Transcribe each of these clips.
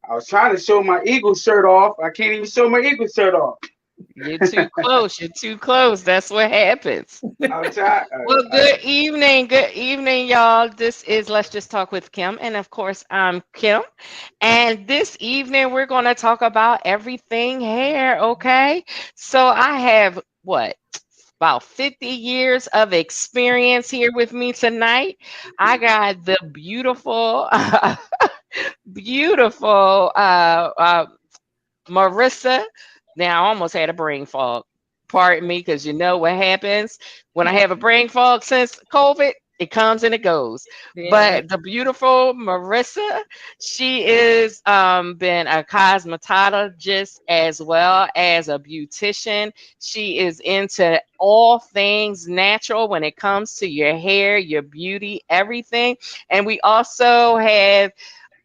I was trying to show my Eagle shirt off. I can't even show my Eagle shirt off. You're too close. You're too close. That's what happens. I'll try. Well, good evening. Good evening, y'all. This is Let's Just Talk with Kim. And of course, I'm Kim. And this evening, we're going to talk about everything hair. Okay. So I have what? About 50 years of experience here with me tonight. I got the beautiful, beautiful Marissa. Now, I almost had a brain fog. Pardon me, because you know what happens when I have a brain fog since COVID. It comes and it goes. Yeah. But the beautiful Marissa, she is been a cosmetologist as well as a beautician. She is into all things natural when it comes to your hair, your beauty, everything. And we also have,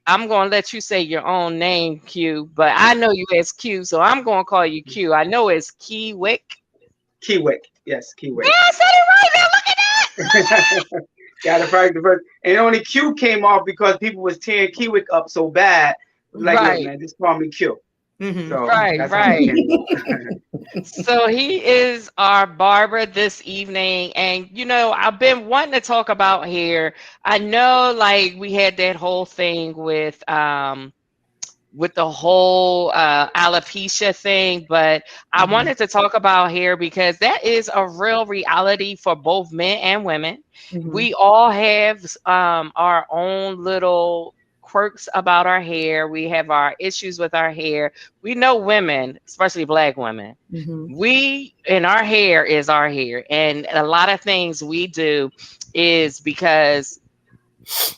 I'm going to let you say your own name, Q, but I know you as Q, so I'm going to call you Q. I know it's Key-wick. Kiwque. Yes, Kiwque. Yeah, I said it right now. Look at that. Got it right the first. And only Q came off because people was tearing Kiwque up so bad. Like, Right. look, man, just call me Q. So Right, that's how it right. came. So he is our barber this evening. And, you know, I've been wanting to talk about hair. I know, like, we had that whole thing with the whole alopecia thing, but I wanted to talk about hair because that is a real reality for both men and women. We all have our own little quirks about our hair. We have our issues with our hair. We know women, especially Black women, we and our hair is our hair, and a lot of things we do is because,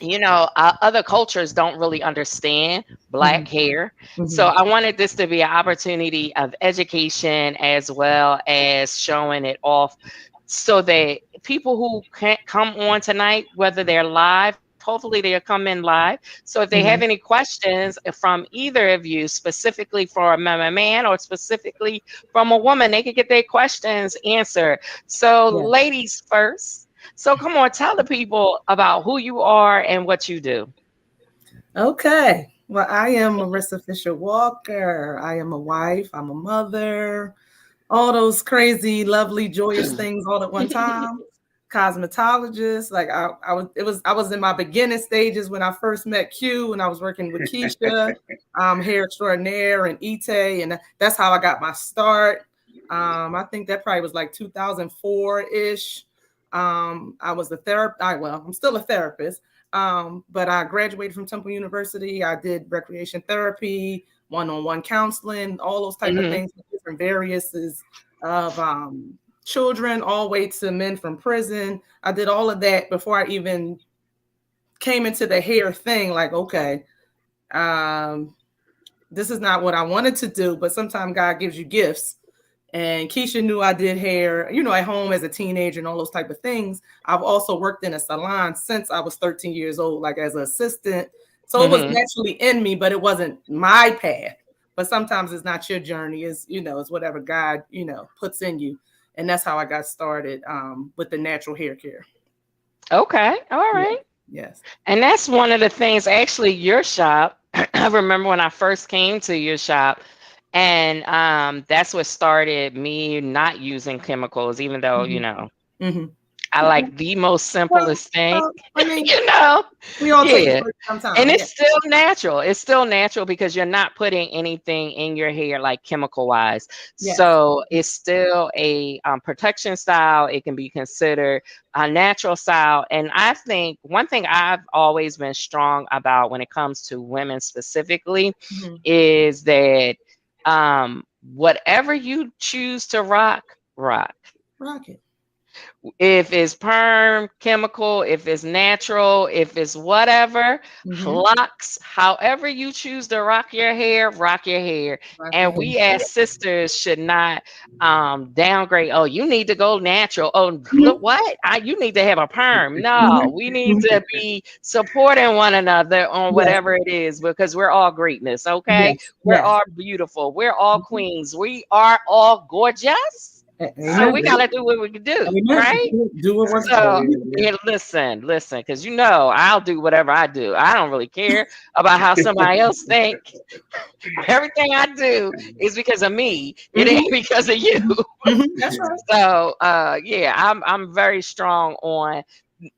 you know, other cultures don't really understand Black hair. So I wanted this to be an opportunity of education as well as showing it off so that people who can't come on tonight, whether they're live, hopefully they'll come in live. So if they have any questions from either of you, specifically for a man or specifically from a woman, they can get their questions answered. So ladies first. So come on, tell the people about who you are and what you do. Okay. Well, I am Marissa Fisher Walker. I am a wife. I'm a mother. All those crazy, lovely, joyous things all at one time. Cosmetologist. Like I was in my beginning stages when I first met Q, when I was working with Keisha, hair extraordinaire and Ite, and that's how I got my start. I think that probably was like 2004-ish. I was a therapist. I'm still a therapist. But I graduated from Temple University. I did recreation therapy, one-on-one counseling, all those type of things, different variouses of children, all the way to men from prison. I did all of that before I even came into the hair thing. Like, okay, this is not what I wanted to do, but sometimes God gives you gifts. And Keisha knew I did hair, you know, at home as a teenager and all those type of things. I've also worked in a salon since I was 13 years old, like as an assistant. So it was naturally in me, but it wasn't my path. But sometimes it's not your journey. It's, you know, it's whatever God, you know, puts in you. And that's how I got started with the natural hair care. Okay. All right. Yes. And that's one of the things, actually, your shop. I remember when I first came to your shop. And that's what started me not using chemicals, even though, you know, I like the most simplest thing, I mean, you know, we all take it sometimes. And it's still natural. It's still natural because you're not putting anything in your hair like chemical wise. So it's still a protection style. It can be considered a natural style. And I think one thing I've always been strong about when it comes to women specifically is that whatever you choose to rock it. If it's perm, chemical, if it's natural, if it's whatever, locks, however you choose to rock your hair, and we as sisters should not downgrade. Oh, you need to go natural. Oh, look what? You need to have a perm. No, we need to be supporting one another on whatever it is, because we're all greatness, okay? We're all beautiful. We're all queens. We are all gorgeous. So we gotta do what we can do, right? Do what we're so yeah, listen, because I'll do whatever I do. I don't really care about how somebody else think. Everything I do is because of me. It ain't because of you. That's right. So yeah, I'm very strong on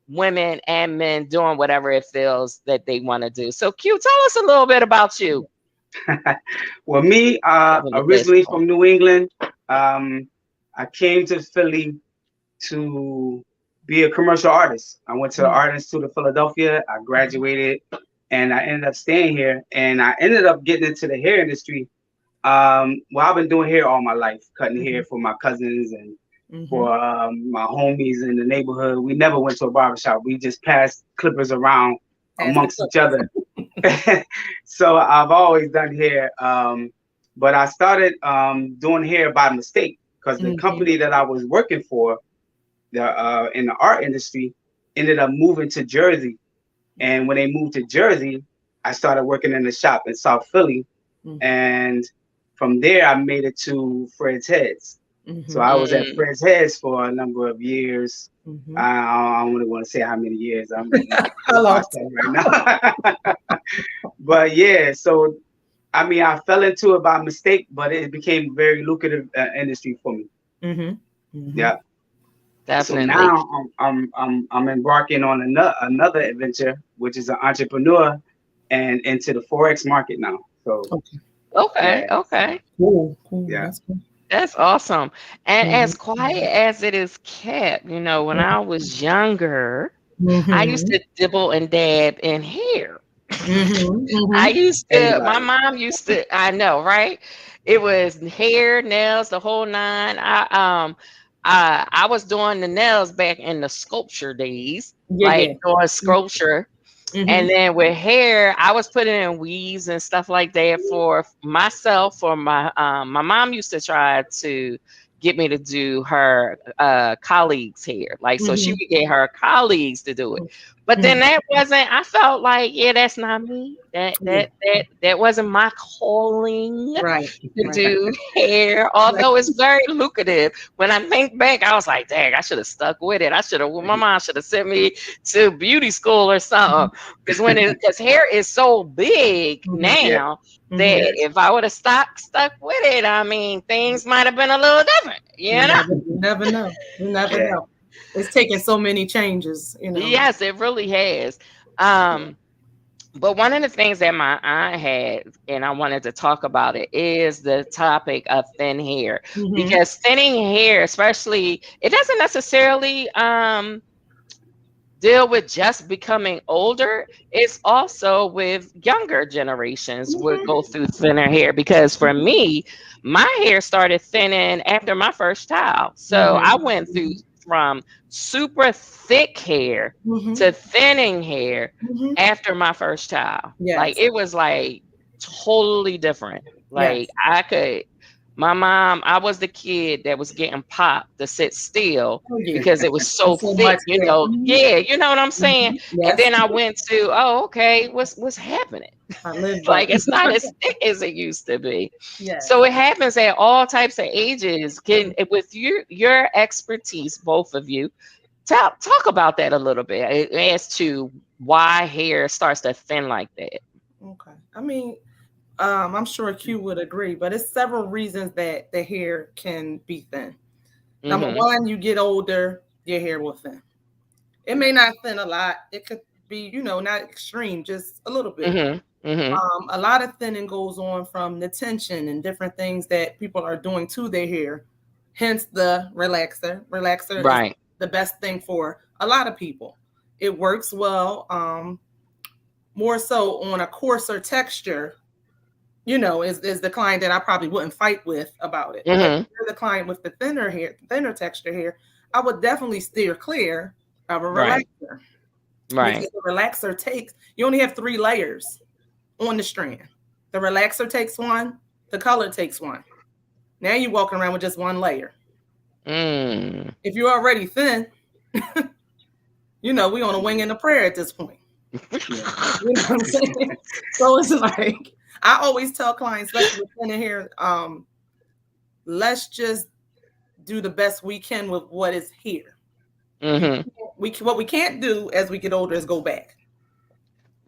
women and men doing whatever it feels that they want to do. So Q, tell us a little bit about you. Well, me, originally from New England, I came to Philly to be a commercial artist. I went to the Art Institute of Philadelphia. I graduated, and I ended up staying here. And I ended up getting into the hair industry. Well, I've been doing hair all my life, cutting hair for my cousins and for my homies in the neighborhood. We never went to a barbershop. We just passed clippers around amongst each other. So I've always done hair. But I started doing hair by mistake because the company that I was working for in the art industry ended up moving to Jersey. And when they moved to Jersey, I started working in the shop in South Philly. And from there, I made it to Fred's Heads. So I was at Fred's Heads for a number of years. I don't really want to say how many years. I'm lost right now. But yeah, so I mean, I fell into it by mistake, but it became a very lucrative industry for me. Yeah, definitely. So now I'm embarking on another adventure, which is an entrepreneur and into the Forex market now. So okay, cool. Yeah, that's awesome. And as quiet as it is kept, when I was younger, I used to dibble and dab in hair. I used to, my mom used to, I know, right? It was hair, nails, the whole nine. I was doing the nails back in the sculpture days, doing sculpture. And then with hair, I was putting in weaves and stuff like that for myself. For my mom used to try to get me to do her colleagues' hair, so she would get her colleagues to do it. But then that wasn't. I felt like, that's not me. That wasn't my calling, to do hair. Although it's very lucrative. When I think back, I was like, dang, I should have stuck with it. My mom should have sent me to beauty school or something. Because hair is so big now that if I would have stuck with it, I mean, things might have been a little different. You never know. You never know. It's taken so many changes. Yes, it really has. But one of the things that my aunt had, and I wanted to talk about it, is the topic of thin hair. Because thinning hair, especially, it doesn't necessarily deal with just becoming older. It's also with younger generations would go through thinner hair. Because for me, my hair started thinning after my first child. So I went through from super thick hair to thinning hair after my first child. Like it was like totally different. Like my mom, I was the kid that was getting popped to sit still because it was so thick, you know what I'm saying? And then I went to, what's happening? Like it's not as thick as it used to be. So it happens at all types of ages. With your expertise, both of you, talk about that a little bit as to why hair starts to thin like that. Okay. I mean, I'm sure Q would agree, but it's several reasons that the hair can be thin. Number one, you get older, your hair will thin. It may not thin a lot. It could be, not extreme, just a little bit. A lot of thinning goes on from the tension and different things that people are doing to their hair. Hence the relaxer. Relaxer is the best thing for a lot of people. It works well, more so on a coarser texture. Is the client that I probably wouldn't fight with about it. If you're the client with the thinner texture hair, I would definitely steer clear of a relaxer. Because the relaxer you only have 3 layers on the strand. The relaxer takes one, the color takes one. Now you're walking around with just 1 layer. If you're already thin, we on a wing and a prayer at this point. You know what I'm saying? So it's like, I always tell clients, especially with thinner hair, let's just do the best we can with what is here. Mm-hmm. What we can't do as we get older is go back.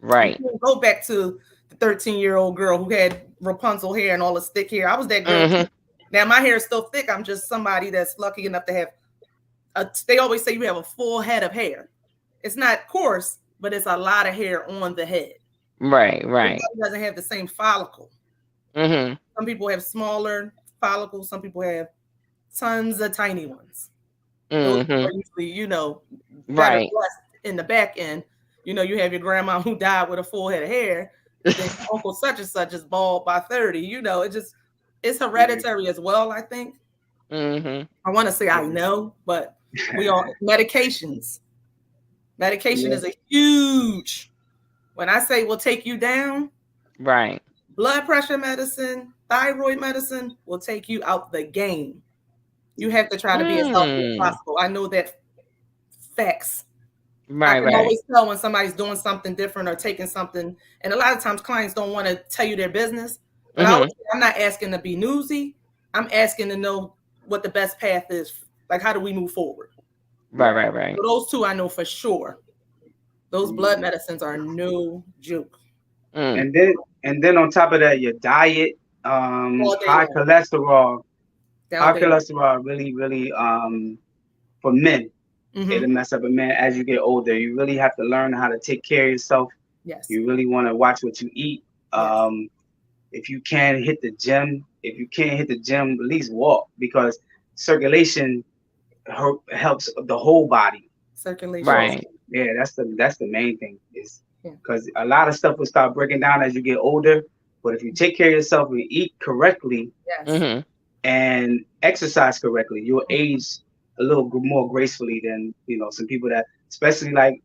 Right. Go back to the 13-year-old girl who had Rapunzel hair and all the thick hair. I was that girl too. Now my hair is still thick. I'm just somebody that's lucky enough to have they always say you have a full head of hair. It's not coarse, but it's a lot of hair on the head. Right. Everybody doesn't have the same follicle. Mm-hmm. Some people have smaller follicles. Some people have tons of tiny ones. Those are usually, better blessed in the back end. You have your grandma who died with a full head of hair. Then Uncle such and such is bald by 30. It's hereditary as well, I think. I want to say I know, but we all medications. Medication is a huge. When I say will take you down, right? Blood pressure medicine, thyroid medicine will take you out the game. You have to try to be as healthy as possible. I know that facts. Right, I can always tell when somebody's doing something different or taking something. And a lot of times clients don't want to tell you their business. But I'm not asking to be newsy. I'm asking to know what the best path is. Like, how do we move forward? Right. So those two I know for sure. Those blood medicines are no joke. And then on top of that, your diet, high cholesterol. High cholesterol really for men. It'll mess up a man as you get older. You really have to learn how to take care of yourself. Yes. You really want to watch what you eat. If you can hit the gym, at least walk, because circulation helps the whole body. Circulation. Right. Yeah, that's the main thing, is because a lot of stuff will start breaking down as you get older. But if you take care of yourself and eat correctly and exercise correctly, you'll age a little more gracefully than some people that, especially like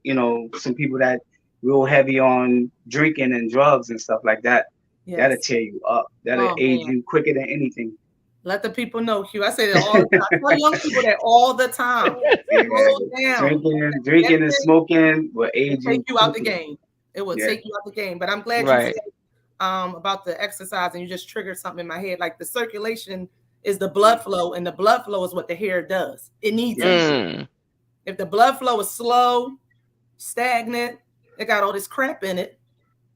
some people that real heavy on drinking and drugs and stuff like that. That'll tear you up. That'll age you quicker than anything. Let the people know, Q. I say that all the time. I tell young people that all the time. Drinking and smoking will age you. Take you out the game. It will take you out the game. But I'm glad you said about the exercise, and you just triggered something in my head. Like, the circulation is the blood flow, and the blood flow is what the hair does. It needs it. If the blood flow is slow, stagnant, it got all this crap in it,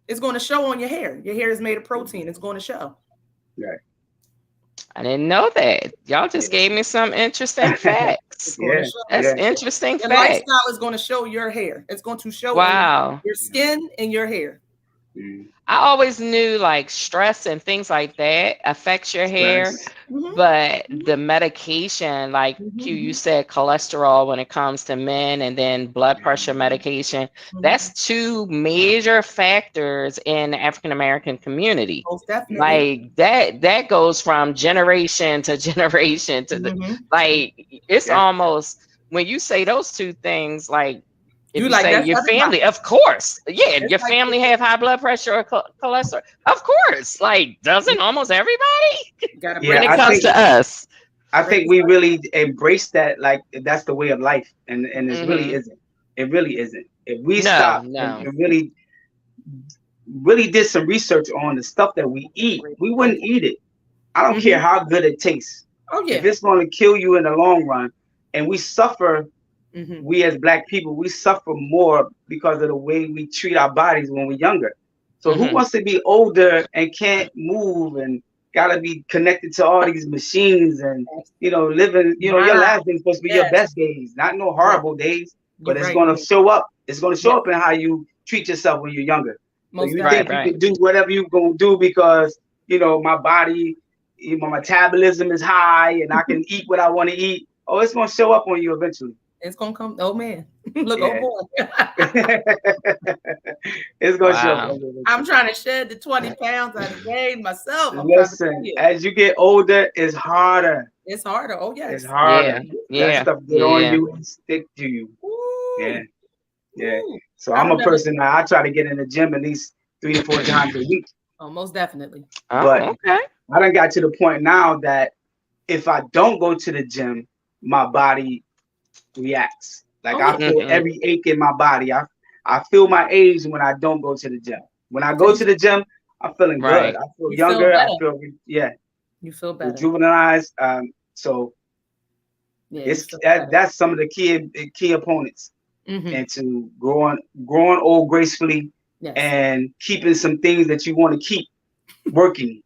it's going to show on your hair. Your hair is made of protein. It's going to show. Right. I didn't know that. Y'all just gave me some interesting facts. That's interesting Your facts. lifestyle is going to show your hair. It's going to show your skin and your hair. I always knew like stress and things like that affects your hair, but the medication, like Q, you said cholesterol when it comes to men, and then blood pressure medication, that's two major factors in the African American community. Most definitely. Like that goes from generation to generation to the it's almost, when you say those two things, like, if you say your family, of course. Yeah, your family have high blood pressure or cholesterol. Of course. Like, doesn't almost everybody? When it comes to us. I think we really embrace that, like, that's the way of life. And it really isn't. It really isn't. If we stop and really did some research on the stuff that we eat, we wouldn't eat it. I don't care how good it tastes. If it's going to kill you in the long run, and we suffer. We as Black people, we suffer more because of the way we treat our bodies when we're younger. So who wants to be older and can't move and gotta be connected to all these machines and living, your last day is supposed to be your best days, not no horrible days, but it's gonna show up. It's gonna show up in how you treat yourself when you're younger. So you think you can do whatever you're gonna do because my body, my metabolism is high and I can eat what I want to eat. Oh, it's gonna show up on you eventually. It's gonna come. Oh man, look, oh boy. It's gonna show. I'm trying to shed the 20 pounds I gained myself. Listen, as you get older, it's harder. It's harder. Oh yes, it's harder. That stuff get on you and stick to you. Ooh. Yeah. So I'm a person now. I try to get in the gym at least 3 to 4 times a week. Oh, most definitely. But I done got to the point now that if I don't go to the gym, my body reacts. Like I feel every ache in my body. I feel my age when I don't go to the gym. When I go to the gym, I'm feeling good. I feel younger. I feel you feel better. Rejuvenized. So It's that's some of the key opponents into growing old gracefully and keeping some things that you want to keep working.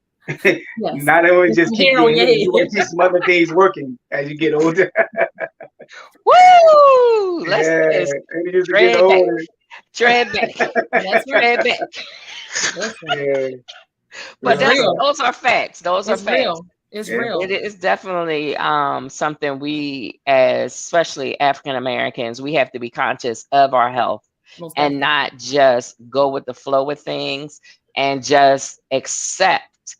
Not only just keep your hair, you want to keep some other things working as you get older. Woo! Let's tread back. That's tread back. But those are facts. Those are facts. Real. It's real. It is definitely something we, especially African Americans, we have to be conscious of our health and not just go with the flow with things and just accept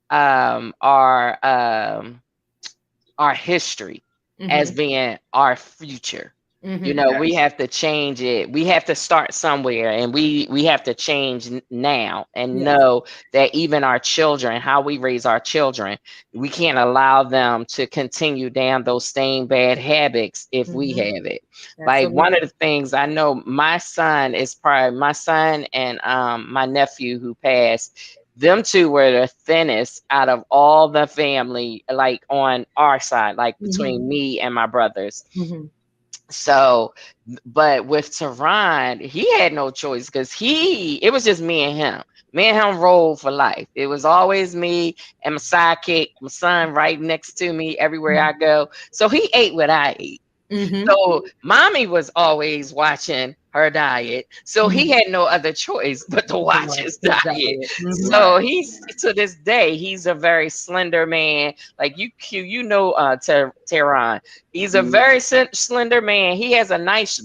our history as being our future. You know, we have to change it. We have to start somewhere, and we have to change now and know that even our children, how we raise our children, we can't allow them to continue down those same bad habits if we have it. Like one of the things I know, my son and my nephew who passed, them two were the thinnest out of all the family, like on our side, like between me and my brothers. So, but with Teron, he had no choice because it was just me and him. Me and him rolled for life. It was always me and my sidekick, my son right next to me everywhere I go. So he ate what I ate. So mommy was always watching her diet. So he had no other choice but to watch his diet. So he's, to this day, he's a very slender man. Like you know, Teron, he's a very slender man. He has a nice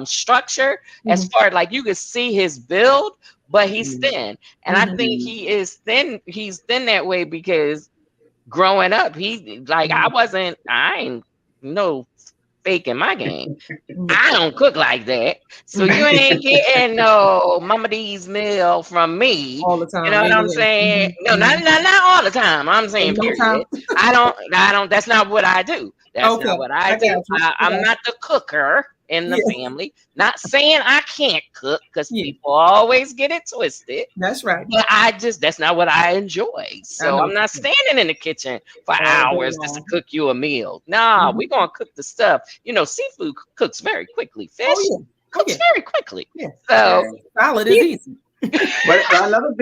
structure as far as like you can see his build, but he's thin. And I think he is thin. He's thin that way because growing up, I ain't no fake in my game. I don't cook like that. So you ain't getting no Mama D's meal from me all the time. You know what I'm saying? No, not all the time. I'm saying period. I don't, that's not what I do. That's not what I do. I'm not the cooker in the family. Not saying I can't cook because people always get it twisted. That's right. But that's not what I enjoy. So I'm not standing in the kitchen for hours just to cook you a meal. Nah, we're going to cook the stuff. You know, seafood cooks very quickly. Fish cooks very quickly. So salad is easy. But another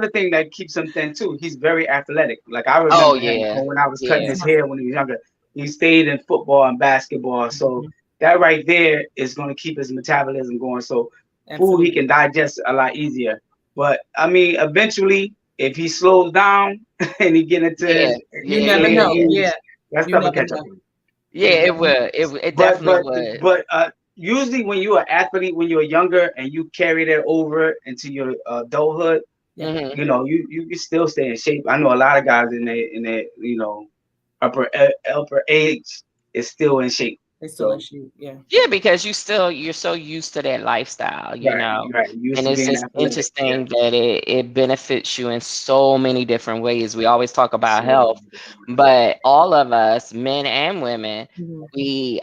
thing that keeps him thin too, he's very athletic. Like I remember him when I was cutting his hair when he was younger. He stayed in football and basketball. So that right there is going to keep his metabolism going. So food he can digest a lot easier. But I mean, eventually, if he slows down and he get into you never know. That's stuff will catch up. It will. It definitely would. But usually, when you're an athlete, when you're younger and you carry that over into your adulthood, you know, you still stay in shape. I know a lot of guys in their you know upper age is still in shape. They still in shape, because you're so used to that lifestyle, you know. And it's just interesting that it benefits you in so many different ways. We always talk about health, but all of us, men and women, we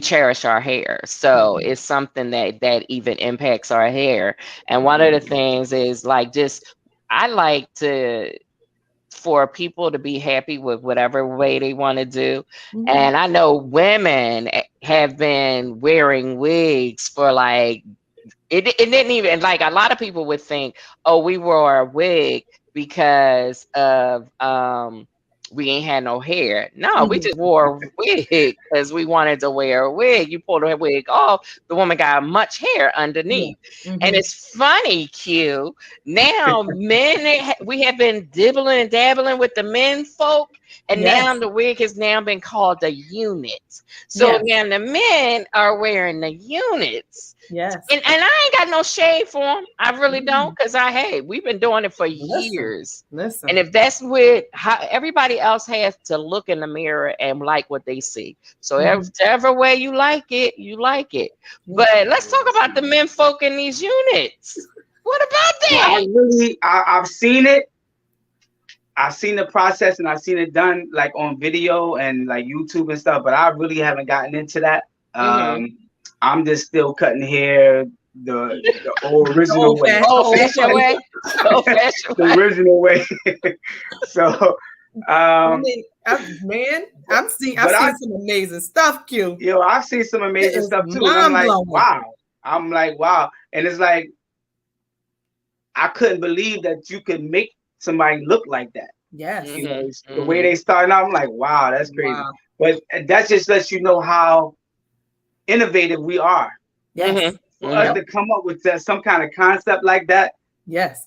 cherish our hair. So it's something that even impacts our hair. And one of the things is like I like for people to be happy with whatever way they want to do. And I know women have been wearing wigs for like, it didn't even, like a lot of people would think, oh, we wore a wig because of, we ain't had no hair. No, we just wore a wig because we wanted to wear a wig. You pulled a wig off, the woman got much hair underneath. And it's funny, Q. Now men, we have been dibbling and dabbling with the men folk, and now the wig has now been called the unit. So now the men are wearing the units. And I ain't got no shade for them. I really don't, because we've been doing it for years. And if that's how everybody else has to look in the mirror and like what they see. So whichever way you like it, you like it. But let's talk about the men folk in these units. What about that? I've seen it. I've seen the process and I've seen it done like on video and like YouTube and stuff, but I really haven't gotten into that. I'm just still cutting hair the original way. Old-fashioned way. The original way. So I'm seeing some amazing stuff, Q. Yo, I've seen some amazing stuff too. And I'm like, wow. And it's like, I couldn't believe that you could make somebody look like that. Yes. You know, the way they started out, I'm like, wow, that's crazy. Wow. But that just lets you know how innovative we are. Yes. For us to come up with some kind of concept like that. Yes.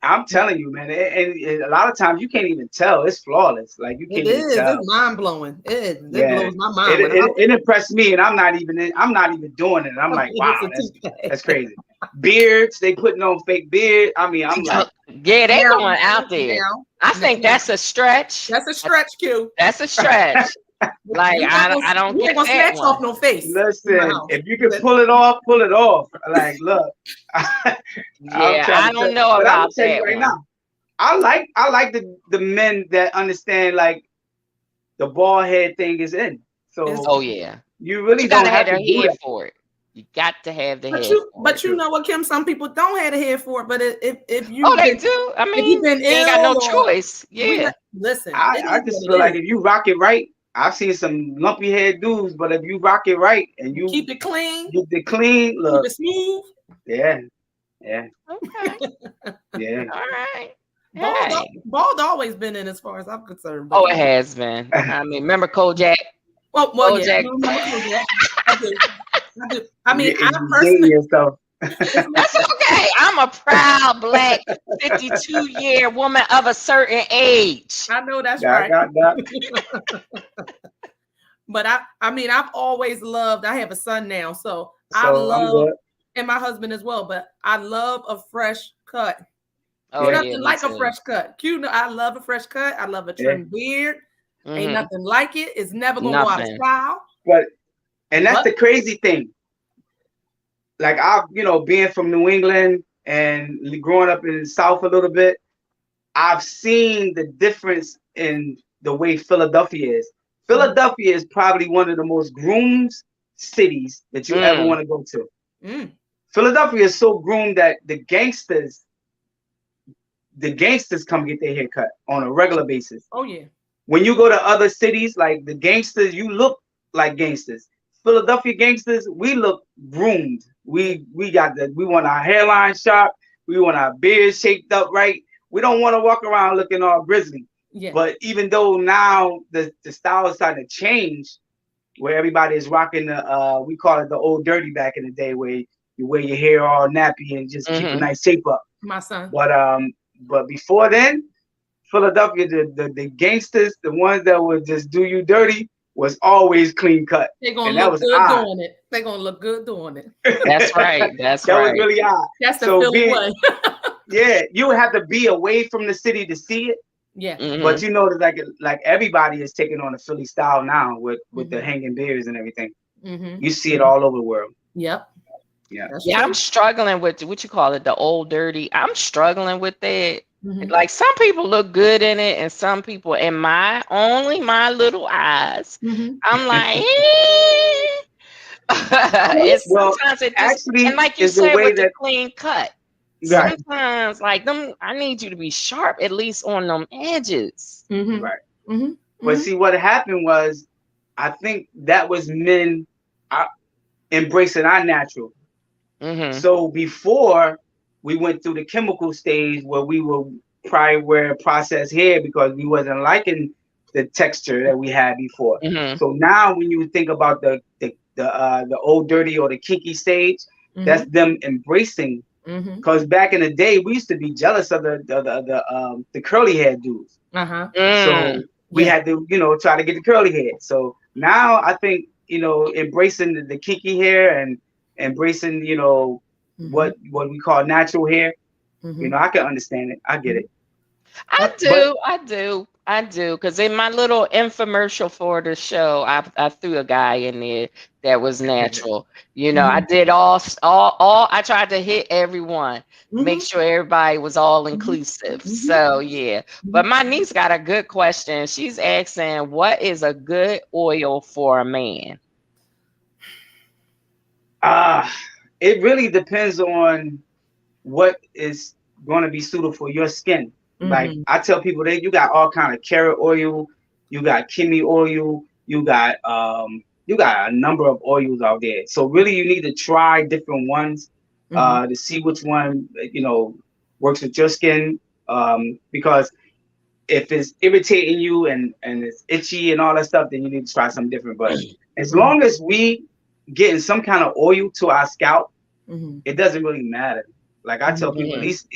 I'm telling you, man, and a lot of times you can't even tell. It's flawless. Like you can't even tell. It's mind blowing. It blows my mind. It impressed me, and I'm not even doing it. I'm like, wow, that's crazy. Beards, they putting on fake beard. I mean, I'm like, yeah, they going out there. I think that's a stretch. That's a stretch, Q. That's a stretch. Like I don't get that snatch off no face. Listen, if you can pull it off, pull it off. Like, look. I don't know about that right now. I like the men that understand like the bald head thing is in. So you really don't have to do it for it. You got to have the head. But you know what, Kim? Some people don't have a head for it. But if you they do. I mean, you ain't got no choice. Yeah. Listen, I just feel like if you rock it right. I've seen some lumpy head dudes, but if you rock it right and you keep it clean, look, keep it smooth. Yeah. Okay. Yeah. All right. Bald always been in as far as I'm concerned. Oh, it has been. I mean, remember Kojak? Well, Kojak. Yeah. I do. I mean, I personally. That's okay. I'm a proud Black 52-year woman of a certain age. I know that's right. But I mean, I've always loved. I have a son now, so I love, and my husband as well. But I love a fresh cut. Nothing like a fresh cut. I love a fresh cut. I love a trimmed beard. Ain't nothing like it. It's never gonna go out of style. And that's the crazy thing. Like being from New England and growing up in the South a little bit, I've seen the difference in the way Philadelphia is. Philadelphia is probably one of the most groomed cities that you ever want to go to. Philadelphia is so groomed that the gangsters come get their hair cut on a regular basis. Oh yeah. When you go to other cities, like the gangsters, you look like gangsters. Philadelphia gangsters, we look groomed. We want our hairline sharp. We want our beard shaped up right. We don't want to walk around looking all grizzly. Yeah. But even though now the style is starting to change, where everybody is rocking we call it the old dirty back in the day, where you wear your hair all nappy and just keep a nice shape up. My son. But before then, Philadelphia, the gangsters, the ones that would just do you dirty, was always clean cut. They're gonna look good doing it. They're gonna look good doing it. That's right. That was really odd. That's the Philly way. Yeah, you would have to be away from the city to see it. Yeah. But you know that like everybody is taking on a Philly style now with the hanging beards and everything. You see it all over the world. Yep. Yeah. I'm struggling with what you call it, the old dirty. I'm struggling with that. Like some people look good in it, and some people, in my little eyes, I'm like, sometimes it just, and like you said, with the clean cut, sometimes like them, I need you to be sharp at least on them edges. But see, what happened was, I think that was men embracing our natural. So before we went through the chemical stage where we were probably wear processed hair because we wasn't liking the texture that we had before. So now when you think about the old dirty or the kinky stage, that's them embracing. Because back in the day, we used to be jealous of the curly hair dudes. So we had to, try to get the curly hair. So now I think, embracing the kinky hair and embracing, what we call natural hair, I can understand it. I get it. I do. Because in my little infomercial for the show, I threw a guy in there that was natural. I did all. I tried to hit everyone, make sure everybody was all inclusive. So yeah. But my niece got a good question. She's asking, what is a good oil for a man? It really depends on what is going to be suitable for your skin. Like I tell people that you got all kind of carrot oil, you got Kiwque oil, you got a number of oils out there. So really you need to try different ones to see which one, works with your skin. Because if it's irritating you and it's itchy and all that stuff, then you need to try something different. But as long as we getting some kind of oil to our scalp, it doesn't really matter. Like I tell people, at least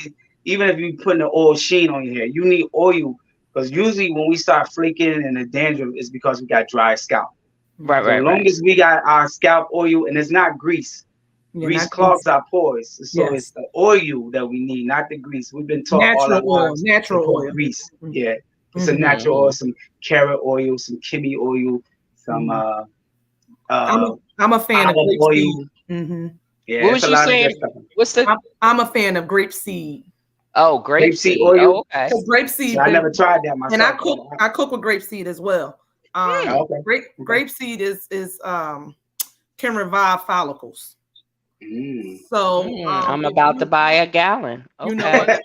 even if you putting an oil sheen on your hair, you need oil, because usually when we start flaking and the dandruff is because we got dry scalp. Right, so as long as we got our scalp oil, and it's not grease. Grease clogs our pores, so it's the oil that we need, not the grease. We've been taught all our lives natural oil, grease. Yeah, it's a natural oil, some carrot oil, some Kiwque oil, some I'm a fan of grape oil. Yeah, what was you saying? What's the? I'm a fan of grape seed. Oh, grape seed oil. Oh, okay. So grape seed. So I never tried that myself. And I cook with grape seed as well. Grape seed is can revive follicles. So I'm about to buy a gallon. Okay. You know what?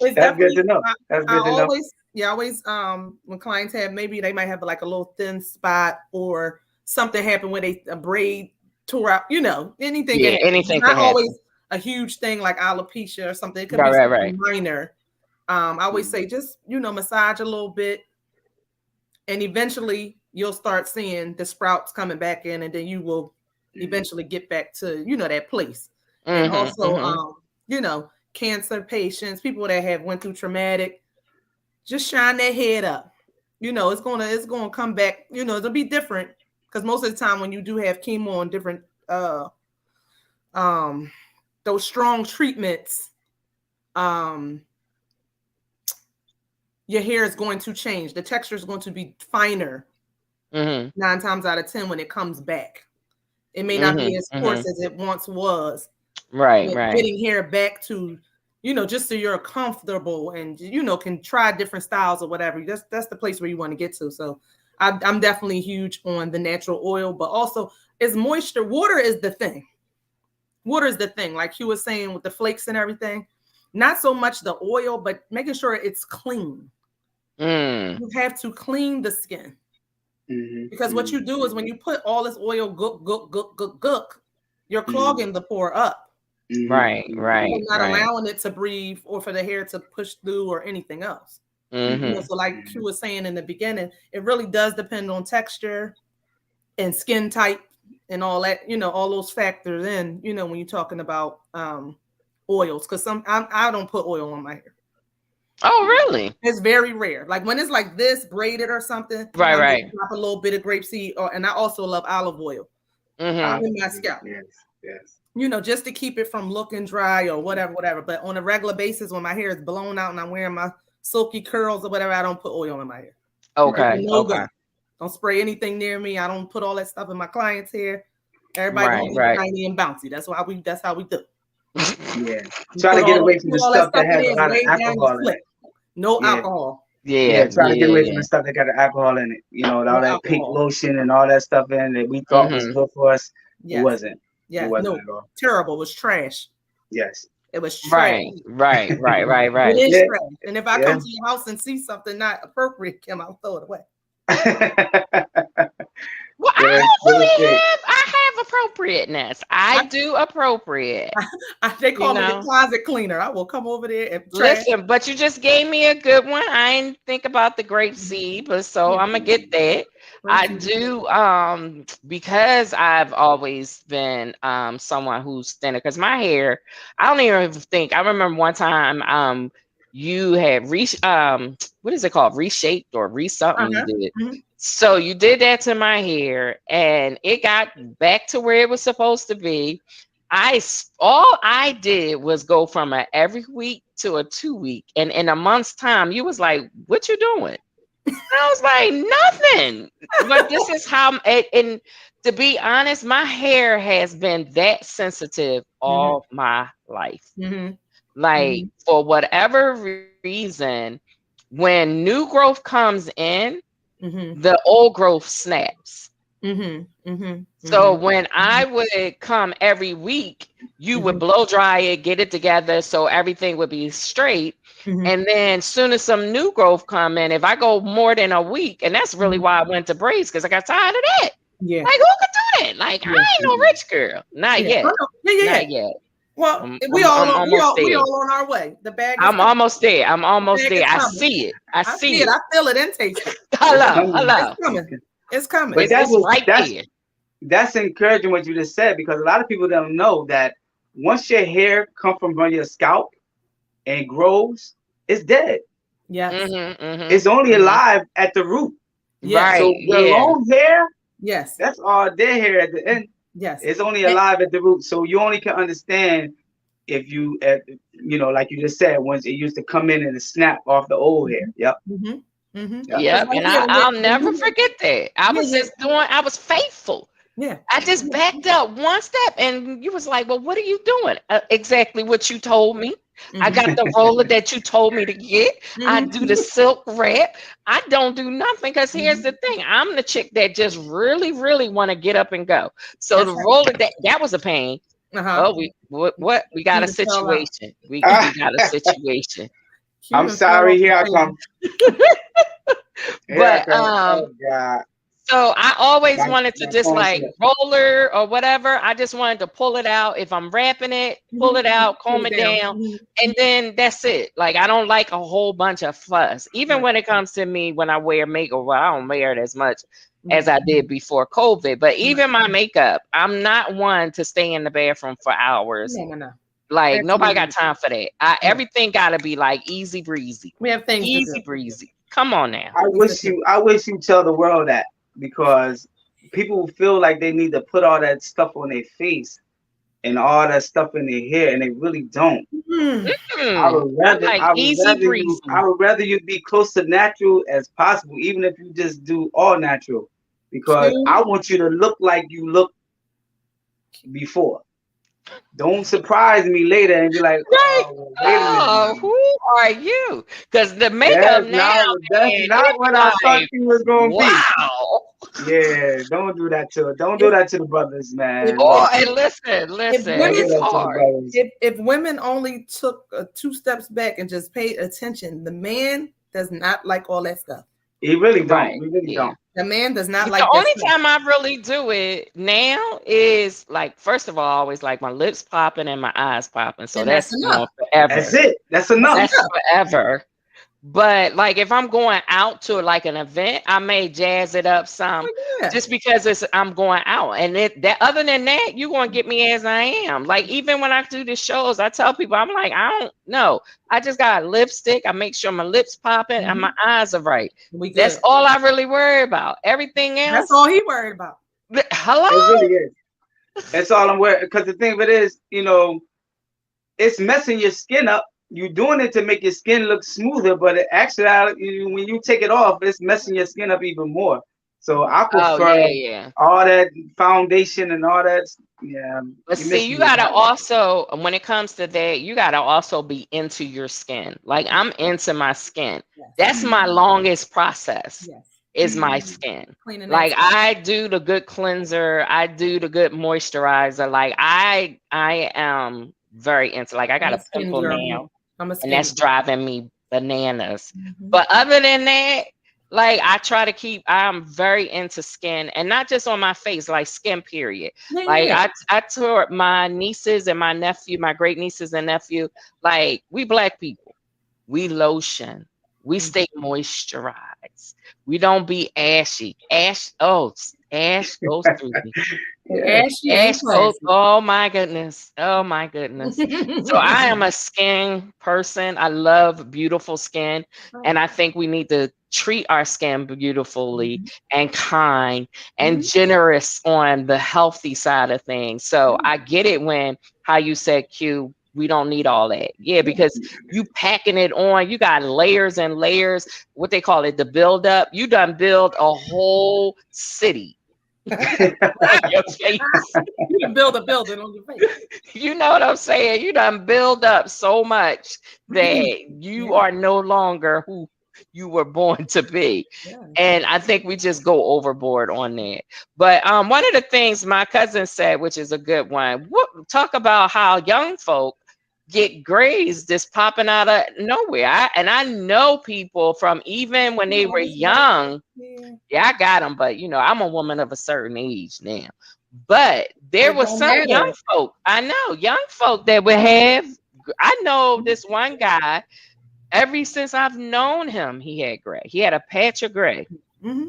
That's good to know. That's good to know. Always when clients have, maybe they might have like a little thin spot or something happened where a braid tore out, anything. Yeah, anything. Not always a huge thing like alopecia or something. It could be something minor. I always say just, massage a little bit, and eventually you'll start seeing the sprouts coming back in, and then you will eventually get back to, that place. And also, cancer patients, people that have went through traumatic, just shine their head up. It's gonna come back. It'll be different, because most of the time when you do have chemo and different those strong treatments, your hair is going to change. The texture is going to be finer 9 times out of 10 when it comes back. It may not be as coarse as it once was. Right. Getting hair back to, just so you're comfortable and, can try different styles or whatever. That's the place where you want to get to. So I'm definitely huge on the natural oil, but also is moisture. Water is the thing. Like you were saying with the flakes and everything. Not so much the oil, but making sure it's clean. You have to clean the skin. Because what you do is when you put all this oil gook, you're clogging the pore up. Right. You're not allowing it to breathe or for the hair to push through or anything else. So like you were saying in the beginning, it really does depend on texture and skin type and all that, all those factors in, when you're talking about oils. Because I don't put oil on my hair. Oh, really? It's very rare. Like when it's like this braided or something. Right. Drop a little bit of grapeseed, and I also love olive oil in my scalp. Yes. Just to keep it from looking dry or whatever. But on a regular basis, when my hair is blown out and I'm wearing my silky curls or whatever, I don't put oil in my hair. Okay. Good. Don't spray anything near me. I don't put all that stuff in my clients' hair. Everybody be tiny and bouncy. That's how we do. Yeah. Try to get away from the stuff that has a lot of alcohol in it. No alcohol. Yeah. Try to get away from the stuff that got the alcohol in it. All that pink lotion and all that stuff in it we thought was good for us. It wasn't. Yeah. It wasn't at all. Terrible. It was trash. Yes. It was trash. Right. It is trash. And if I come to your house and see something not appropriate, Kim, I'll throw it away. Well, I have appropriateness. I do appropriate. They call me the closet cleaner. I will come over there and listen, but you just gave me a good one. I didn't think about the grape seed, but so I'm gonna get that. I do because I've always been someone who's thinner, because my hair, I don't even think I remember one time you had what is it called? Reshaped or something you did. So you did that to my hair and it got back to where it was supposed to be. All I did was go from a every week to a 2 week. And in a month's time, you was like, what you doing? And I was like, nothing. But this is how, and to be honest, my hair has been that sensitive all my life. Like for whatever reason, when new growth comes in, the old growth snaps. So when I would come every week, you would blow dry it, get it together so everything would be straight. And then soon as some new growth come in, if I go more than a week, and that's really why I went to braids, because I got tired of that. Yeah. Like, who could do that? Like, I ain't no rich girl. Not yet. Not yet. Well, we all on our way. The bag is I'm almost there. I'm almost there. I see it. I see it. I feel it and taste it. Hello. It's coming. But that's encouraging what you just said, because a lot of people don't know that once your hair comes from your scalp and grows, it's dead. Yeah. It's only alive at the root. Right. So the long hair, yes, that's all dead hair at the end. Yes. It's only alive at the root. So you only can understand if you, like you just said, once it used to come in and snap off the old hair. Yep. Yep. And I'll never forget that. I was faithful. Yeah. I just backed up one step and you was like, well, what are you doing? Exactly what you told me. I got the roller that you told me to get. I do the silk wrap. I don't do nothing, because here's the thing. I'm the chick that just really, really want to get up and go. So the roller, that was a pain. Oh, we got a situation. We got a situation. I'm sorry. Here I come. But so I always wanted to just like roller or whatever. I just wanted to pull it out. If I'm wrapping it, pull it out, comb it down, and then that's it. Like, I don't like a whole bunch of fuss. Even when it comes to me, when I wear makeup, well, I don't wear it as much as I did before COVID. But even my makeup, I'm not one to stay in the bathroom for hours. No. Like, nobody got time for that. Everything got to be like easy breezy. We have things easy breezy. Come on now. I wish you tell the world that, because people feel like they need to put all that stuff on their face and all that stuff in their hair, and they really don't. I would rather you be close to natural as possible, even if you just do all natural, because I want you to look like you look before. Don't surprise me later and be like, who are you? Because the makeup that's not what I thought you was going to be. Yeah, don't do that to it. Don't do that to the brothers, man. Listen. It's hard. If women only took 2 steps back and just paid attention, the man does not like all that stuff. He really don't. He really don't. The man does not like the only time I really do it now is, like, first of all, I always like my lips popping and my eyes popping. So that's enough. Forever. That's it. That's enough. That's forever. But like, if I'm going out to like an event, I may jazz it up some, just because I'm going out. And other than that, you're going to get me as I am. Like, even when I do the shows, I tell people, I'm like, I don't know. I just got lipstick. I make sure my lips popping and my eyes are right. That's all I really worry about. Everything else. That's all he worried about. Hello? It really is. That's all I'm worried. Because the thing of it is, it's messing your skin up. You're doing it to make your skin look smoother, but actually, when you take it off, it's messing your skin up even more. So I prefer all that foundation and all that. Yeah. But see, you gotta also, when it comes to that, you gotta also be into your skin. Like, I'm into my skin. That's my longest process. Is my skin. Like, I do the good cleanser. I do the good moisturizer. Like, I am very into, like, I got a pimple now. And that's driving me bananas. But other than that, like, I'm very into skin, and not just on my face, like skin period. I taught my nieces and my nephew, my great nieces and nephew, like, we Black people, we lotion, we stay moisturized, we don't be ashy. Ash goes through me. Ash goes, oh my goodness. So I am a skin person. I love beautiful skin, and I think we need to treat our skin beautifully and kind and generous on the healthy side of things. So I get it when, how you said, Q, we don't need all that. Yeah, because you packing it on, you got layers and layers, what they call it, the build up. You done build a whole city. Your face. You can build a building on your face. You know what I'm saying? You done build up so much that you are no longer who you were born to be. Yeah. And I think we just go overboard on that. But one of the things my cousin said, which is a good one, talk about how young folk get grays just popping out of nowhere. I know people from even when they were young. Yeah, I got them, but I'm a woman of a certain age now. But there was some young folk, I know, young folk that would have. I know this one guy. Ever since I've known him, he had gray. He had a patch of gray. Mm-hmm.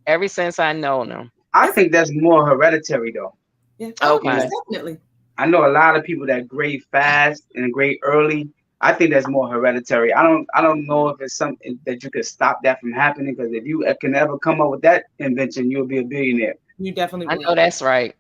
Ever since I known him. I think that's more hereditary, though. Yeah. Okay. Definitely. I know a lot of people that gray fast and gray early. I think that's more hereditary. I don't know if it's something that you could stop that from happening, because if you can ever come up with that invention, you'll be a billionaire. You definitely will. I know that's right.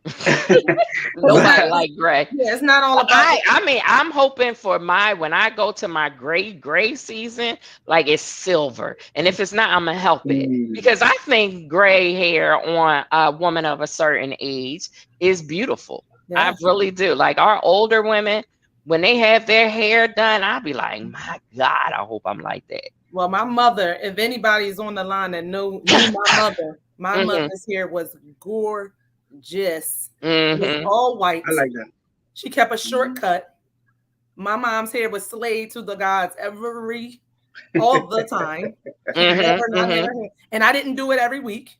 Nobody like gray. Yeah, it's not all about I mean, I'm hoping for when I go to my gray season, like it's silver. And if it's not, I'm gonna help it. Because I think gray hair on a woman of a certain age is beautiful. Yeah. I really do. Like our older women, when they have their hair done, I'll be like, my God, I hope I'm like that. Well, my mother, if anybody's on the line that knew my mother, my mother's hair was gorgeous. It was all white. I like that. She kept a shortcut. My mom's hair was slayed to the gods all the time. And I didn't do it every week.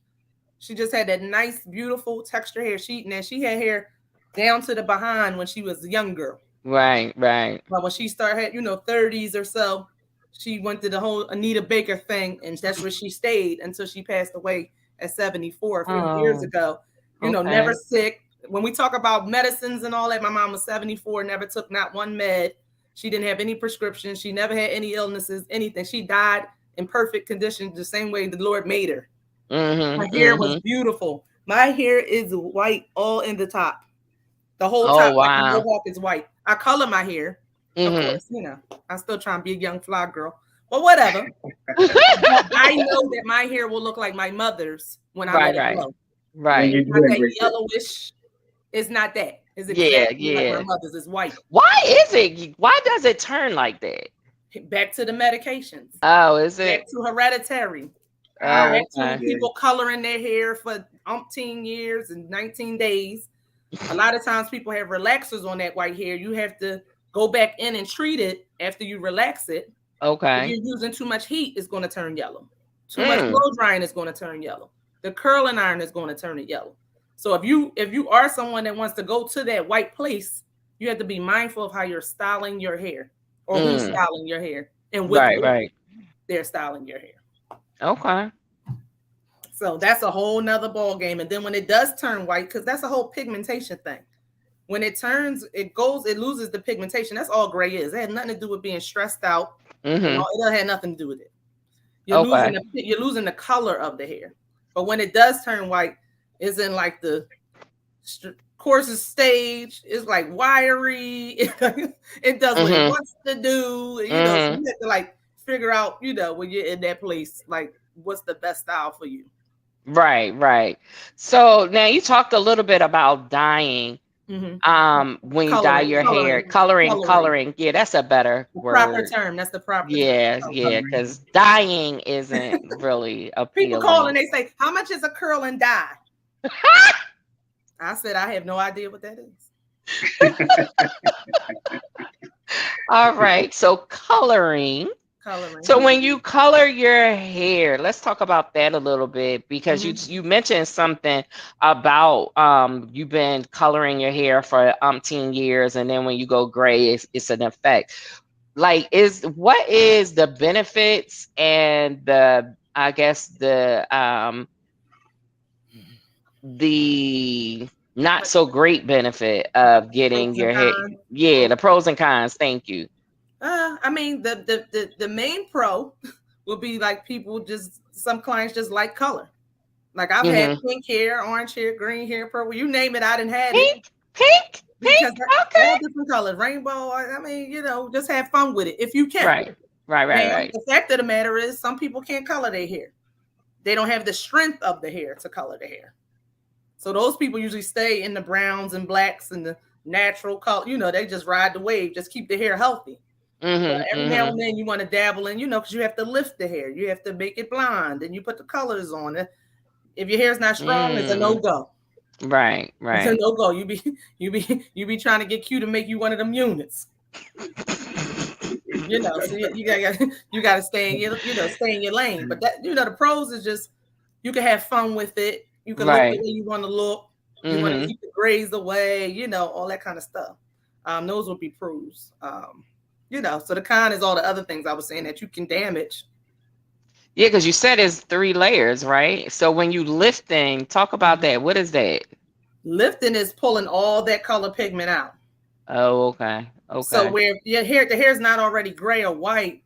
She just had that nice, beautiful texture hair. She had hair down to the behind when she was a young girl. Right. But when she started, 30s or so, she went to the whole Anita Baker thing, and that's where she stayed until she passed away at 74 a few years ago. Never sick. When we talk about medicines and all that, my mom was 74, never took not one med. She didn't have any prescriptions. She never had any illnesses, anything. She died in perfect condition, the same way the Lord made her. Her hair was beautiful. My hair is white all in the top. The whole top, like the mohawk, is white. I color my hair. Of course, I'm still trying to be a young fly girl, but whatever. I know that my hair will look like my mother's when I let it grow. Right. It's not that yellowish. It's not that. It's exactly like my mother's is white. Why is it? Why does it turn like that? Back to the medications. Oh, is it? Back to hereditary. Back to people coloring their hair for umpteen years and 19 days. A lot of times people have relaxers on that white hair. You have to go back in and treat it after you relax it. Okay. If you're using too much heat, it's going to turn yellow. Too much blow drying is going to turn yellow. The curling iron is going to turn it yellow. So if you are someone that wants to go to that white place, you have to be mindful of how you're styling your hair, or who's styling your hair, and with they're styling your hair. Okay. So that's a whole nother ball game. And then when it does turn white, because that's a whole pigmentation thing. When it turns, it loses the pigmentation. That's all gray is. It had nothing to do with being stressed out. It had nothing to do with it. You're losing the color of the hair. But when it does turn white, it's in like the courses stage. It's like wiry. It does what it wants to do. So you have to like figure out, when you're in that place, like what's the best style for you. Right. So now you talked a little bit about dyeing. When you dye your hair, coloring. Yeah, that's a better word. Proper term. That's the proper term. Because dyeing isn't really appealing. People call and they say, how much is a curl and dye? I said, I have no idea what that is. All right. So coloring. So when you color your hair, let's talk about that a little bit, because you mentioned something about you've been coloring your hair for umpteen years, and then when you go gray, it's an effect. Like, what is the benefits and the not so great benefit of getting your hair? Yeah, the pros and cons. Thank you. I mean, the main pro will be like some clients just like color. Like I've had pink hair, orange hair, green hair, purple, you name it, I didn't have it. Pink, all different colors, rainbow. I mean, just have fun with it if you can. Right. The fact of the matter is, some people can't color their hair. They don't have the strength of the hair to color the hair. So those people usually stay in the browns and blacks and the natural color. They just ride the wave, just keep the hair healthy. Every now and then you want to dabble in, because you have to lift the hair. You have to make it blonde, and you put the colors on it. If your hair's not strong, it's a no-go. Right. It's a no-go. You be trying to get Q to make you one of them units. So you gotta stay in your lane. But that the pros is just you can have fun with it. You can look the way you want to look. You want to keep the grays away. All that kind of stuff. Those would be pros. So the con is all the other things I was saying that you can damage. Yeah, because you said it's 3 layers, right? So when you lifting, talk about that. What is that? Lifting is pulling all that color pigment out. Oh, okay. So where the hair is not already gray or white,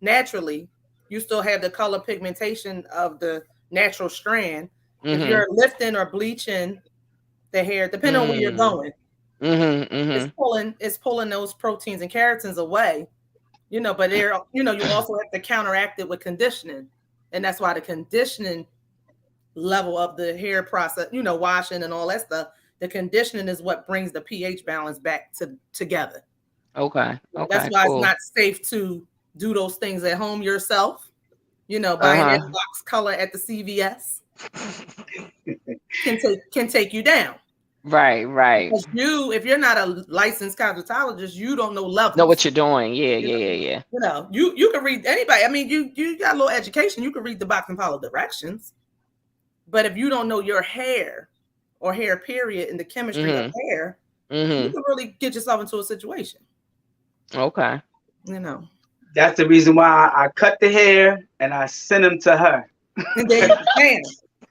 naturally, you still have the color pigmentation of the natural strand. If you're lifting or bleaching the hair, depending on where you're going, it's pulling those proteins and keratins away. But you also have to counteract it with conditioning, and that's why the conditioning level of the hair process, washing and all that stuff, the conditioning is what brings the pH balance back together. Okay. That's why it's not safe to do those things at home yourself. Buying that box color at the CVS can take you down. Right. Because if you're not a licensed cosmetologist, you don't know levels. Know what you're doing. Yeah. You can read anybody. I mean, you got a little education. You can read the box and follow directions. But if you don't know your hair or hair period and the chemistry of hair, you can really get yourself into a situation. Okay. That's the reason why I cut the hair and I send them to her. And then you can.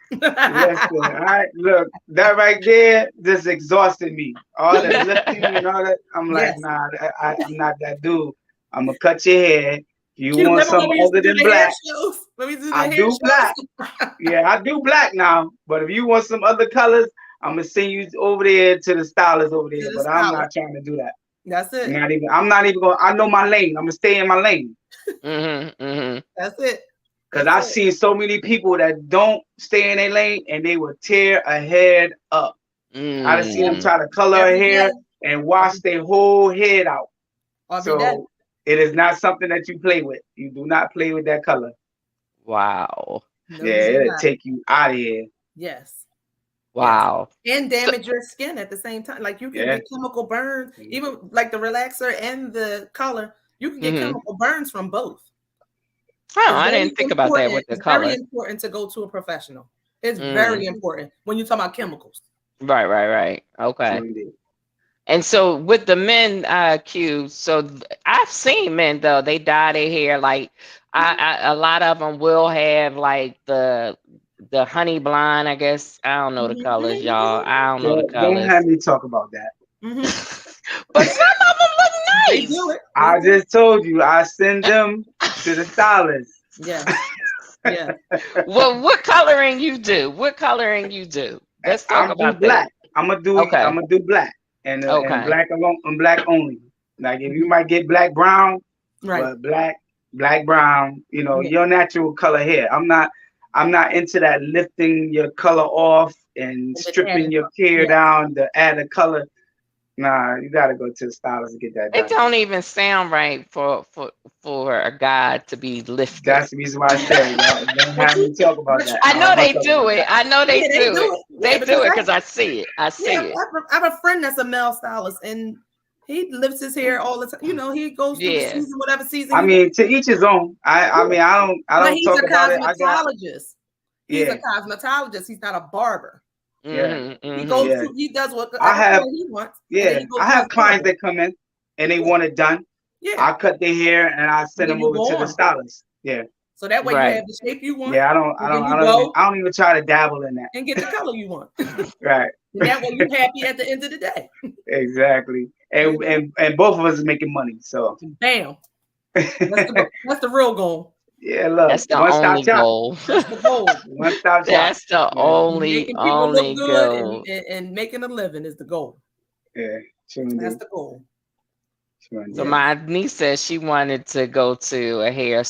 Listen, all right, look, that right there just exhausted me. All that lifting and all that. I'm like, nah, I'm not that dude. I'm gonna cut your hair. You want something other than black? I do black. Yeah, I do black now. But if you want some other colors, I'm gonna send you over there to the stylist over there. But I'm not trying to do that. That's it. I'm not even going. I know my lane. I'm gonna stay in my lane. That's it. Because I've seen so many people that don't stay in their lane and they will tear a head up. I've seen them try to color a hair and wash their whole head out. So it is not something that you play with. You do not play with that color. Wow. No, it'll take you out of here. Yes. Wow. Yes. And damage your skin at the same time. Like you can get chemical burns, even like the relaxer and the color. You can get chemical burns from both. Oh, I didn't think about that with the color. It's very important to go to a professional. It's very important when you talk about chemicals. Right. Okay. And so with the men, Q, so I've seen men though, they dye their hair like a lot of them will have like the honey blonde, I guess. I don't know the colors, y'all. I don't know the colors. Don't have me talk about that. But some of them look nice. They do it. I just told you, I send them to the stylist. Yeah. Well, what coloring you do? Let's talk about black. that. I'm gonna do black and black alone and black only. Like if you might get black brown, but black brown, your natural color hair. I'm not into that lifting your color off and stripping your hair down to add a color. Nah, you gotta go to the stylist and get that done. It don't even sound right for a guy to be lifted. That's the reason why I said don't have me talk about that. I know they do it. They do it because I see it. I have a friend that's a male stylist and he lifts his hair all the time. He goes through the season, whatever season. I mean, to each his own. I don't talk about it. He's a cosmetologist. He's not a barber. He goes through, he does what he wants. Yeah, I have clients that come in and they want it done. Yeah, I cut their hair and I send them over to the stylist. Yeah. So that way you have the shape you want. Yeah, I don't even try to dabble in that. And get the color you want. Right. And that way you're happy at the end of the day. Exactly. And both of us is making money. So bam. That's the real goal. Yeah, look. That's the only goal. That's the goal. One stop shop. That's the only goal. And making a living is the goal. Yeah, that's the goal. So my niece said she wanted to go to a hair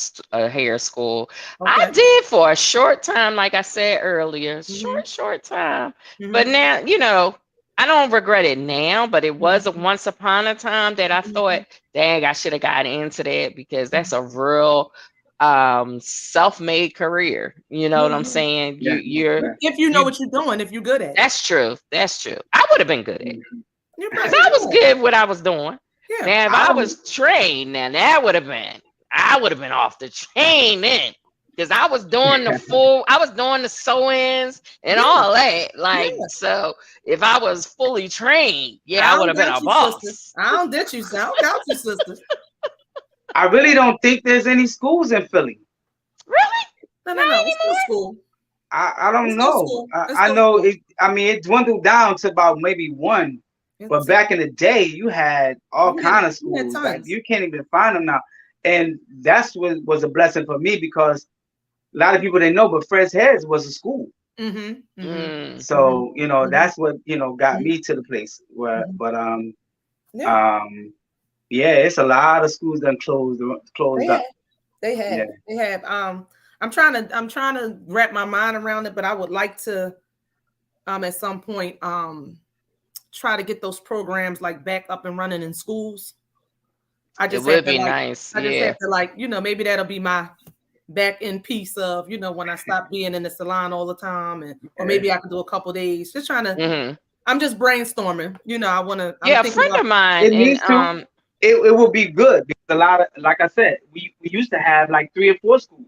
school. Okay. I did for a short time, like I said earlier, short time. But now, I don't regret it now, but it was a once upon a time that I thought, dang, I should have gotten into that, because that's a real self-made career. You know what I'm saying? You're if you know what you're doing, if you're good at it. That's true. That's true. I would have been good at it. Because I was good what I was doing. Yeah. Now, if I was trained, now I would have been off the chain then. Because I was doing the sew-ins and all that. Like, so if I was fully trained, I would have been a boss. Sister. I don't ditch you, so I don't got you, sister. I really don't think there's any schools in Philly. Really? No. It's still school. I don't know. I know it. I mean, it dwindled down to about maybe one. But back in the day, you had all kind of schools. Like, you can't even find them now. And that's what was a blessing for me, because a lot of people didn't know, but Fred's Heads was a school. So, you know, that's what, you know, got me to the place where, but, it's a lot of schools that closed up. They have. I'm trying to wrap my mind around it, but I would like to, at some point, try to get those programs like back up and running in schools. It would be nice. I just have to, like, you know, maybe that'll be my back end piece of, you know, when I stop being in the salon all the time, or maybe I can do a couple days. Just trying to. I'm just brainstorming. You know, I want to. A friend of mine. It needs to. It will be good, because a lot of, like I said, we used to have like 3 or 4 schools.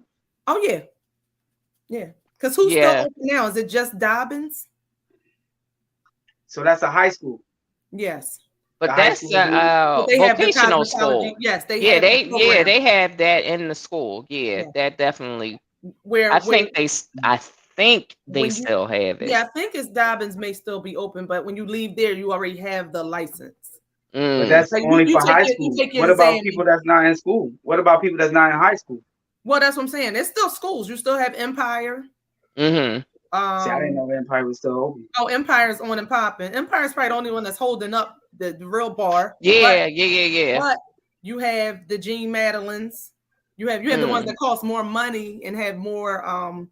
Oh yeah. Because who's still open now? Is it just Dobbins? So that's a high school. Yes. But that's a vocational school. Yes, they have that in the school. Yeah. That definitely. I think they still have it. Yeah, I think it's Dobbins may still be open, but when you leave there, you already have the license. But that's like only for high school. What about people that's not in school? What about people that's not in high school? Well, that's what I'm saying. It's still schools. You still have Empire. See, I didn't know Empire was still open. Oh, Empire's on and popping. Empire's probably the only one that's holding up the real bar. Yeah. But you have the Jean Madeleines. You have the ones that cost more money and have more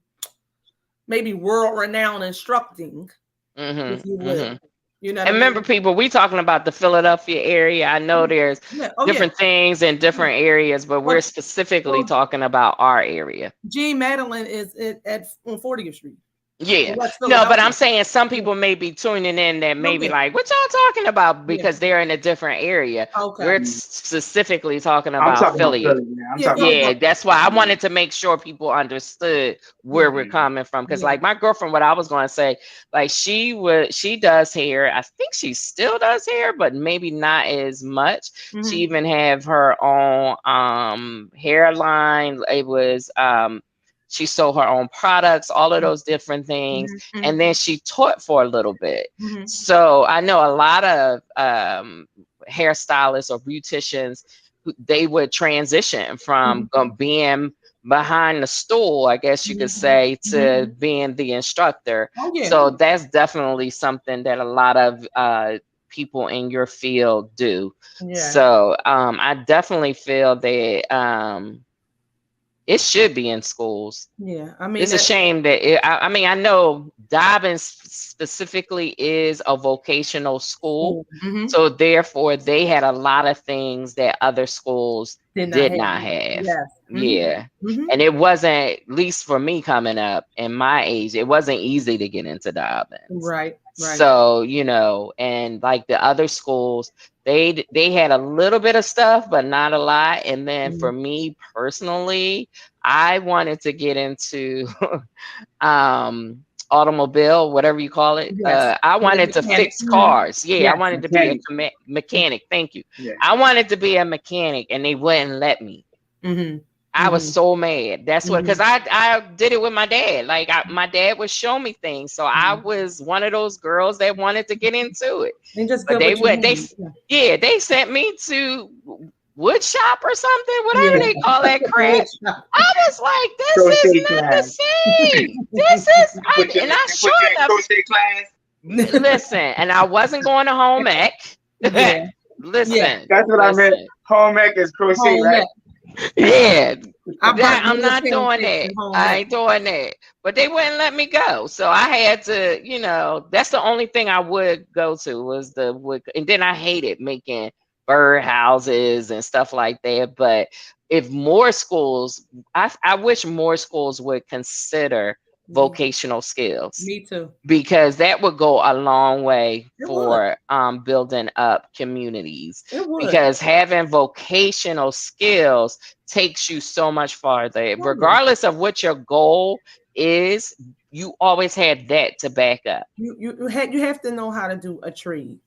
maybe world-renowned instructing, if you will. You know, and remember, people, we talking about the Philadelphia area. I know there's different things in different areas, but we're specifically talking about our area. Jean Madeleine is on 40th Street. Yeah, no, but I'm saying some people may be tuning in that maybe like, what y'all talking about? Because they're in a different area. Okay. We're specifically talking about Philly. That's why I wanted to make sure people understood where we're coming from. Because like my girlfriend, what I was going to say, like she does hair. I think she still does hair, but maybe not as much. She even have her own hairline. It was she sold her own products, all of those different things. And then she taught for a little bit. So I know a lot of hairstylists or beauticians, they would transition from being behind the stool, I guess you could say, to being the instructor. So that's definitely something that a lot of people in your field do. So I definitely feel that it should be in schools. Yeah, I mean, it's a shame that I know Dobbins specifically is a vocational school, so therefore they had a lot of things that other schools did not have. And it wasn't, at least for me coming up in my age, it wasn't easy to get into Dobbins. Right. So, you know, and like the other schools, they had a little bit of stuff, but not a lot. And then for me personally, I wanted to get into automobile, whatever you call it. I wanted to fix cars. I wanted to be a mechanic. Thank you. I wanted to be a mechanic, and they wouldn't let me. I was so mad. That's what, because I did it with my dad. Like my dad would show me things, so I was one of those girls that wanted to get into it. But they sent me to wood shop or something, whatever they call that crap. I was like, this is not the same. This is, and I sure enough, listen, and I wasn't going to home ec. Listen, that's what I meant. Home ec is crochet, right? Yeah. I'm not European doing cakes that. and I homemade. ain't doing that. But they wouldn't let me go. So I had to, that's the only thing I would go to was the wood. And then I hated making bird houses and stuff like that. But if more schools, I wish more schools would consider vocational skills. Me too. Because that would go a long way It for building up communities. It would. Because having vocational skills takes you so much farther. Regardless of what your goal is, you always have that to back up. You have to know how to do a trade.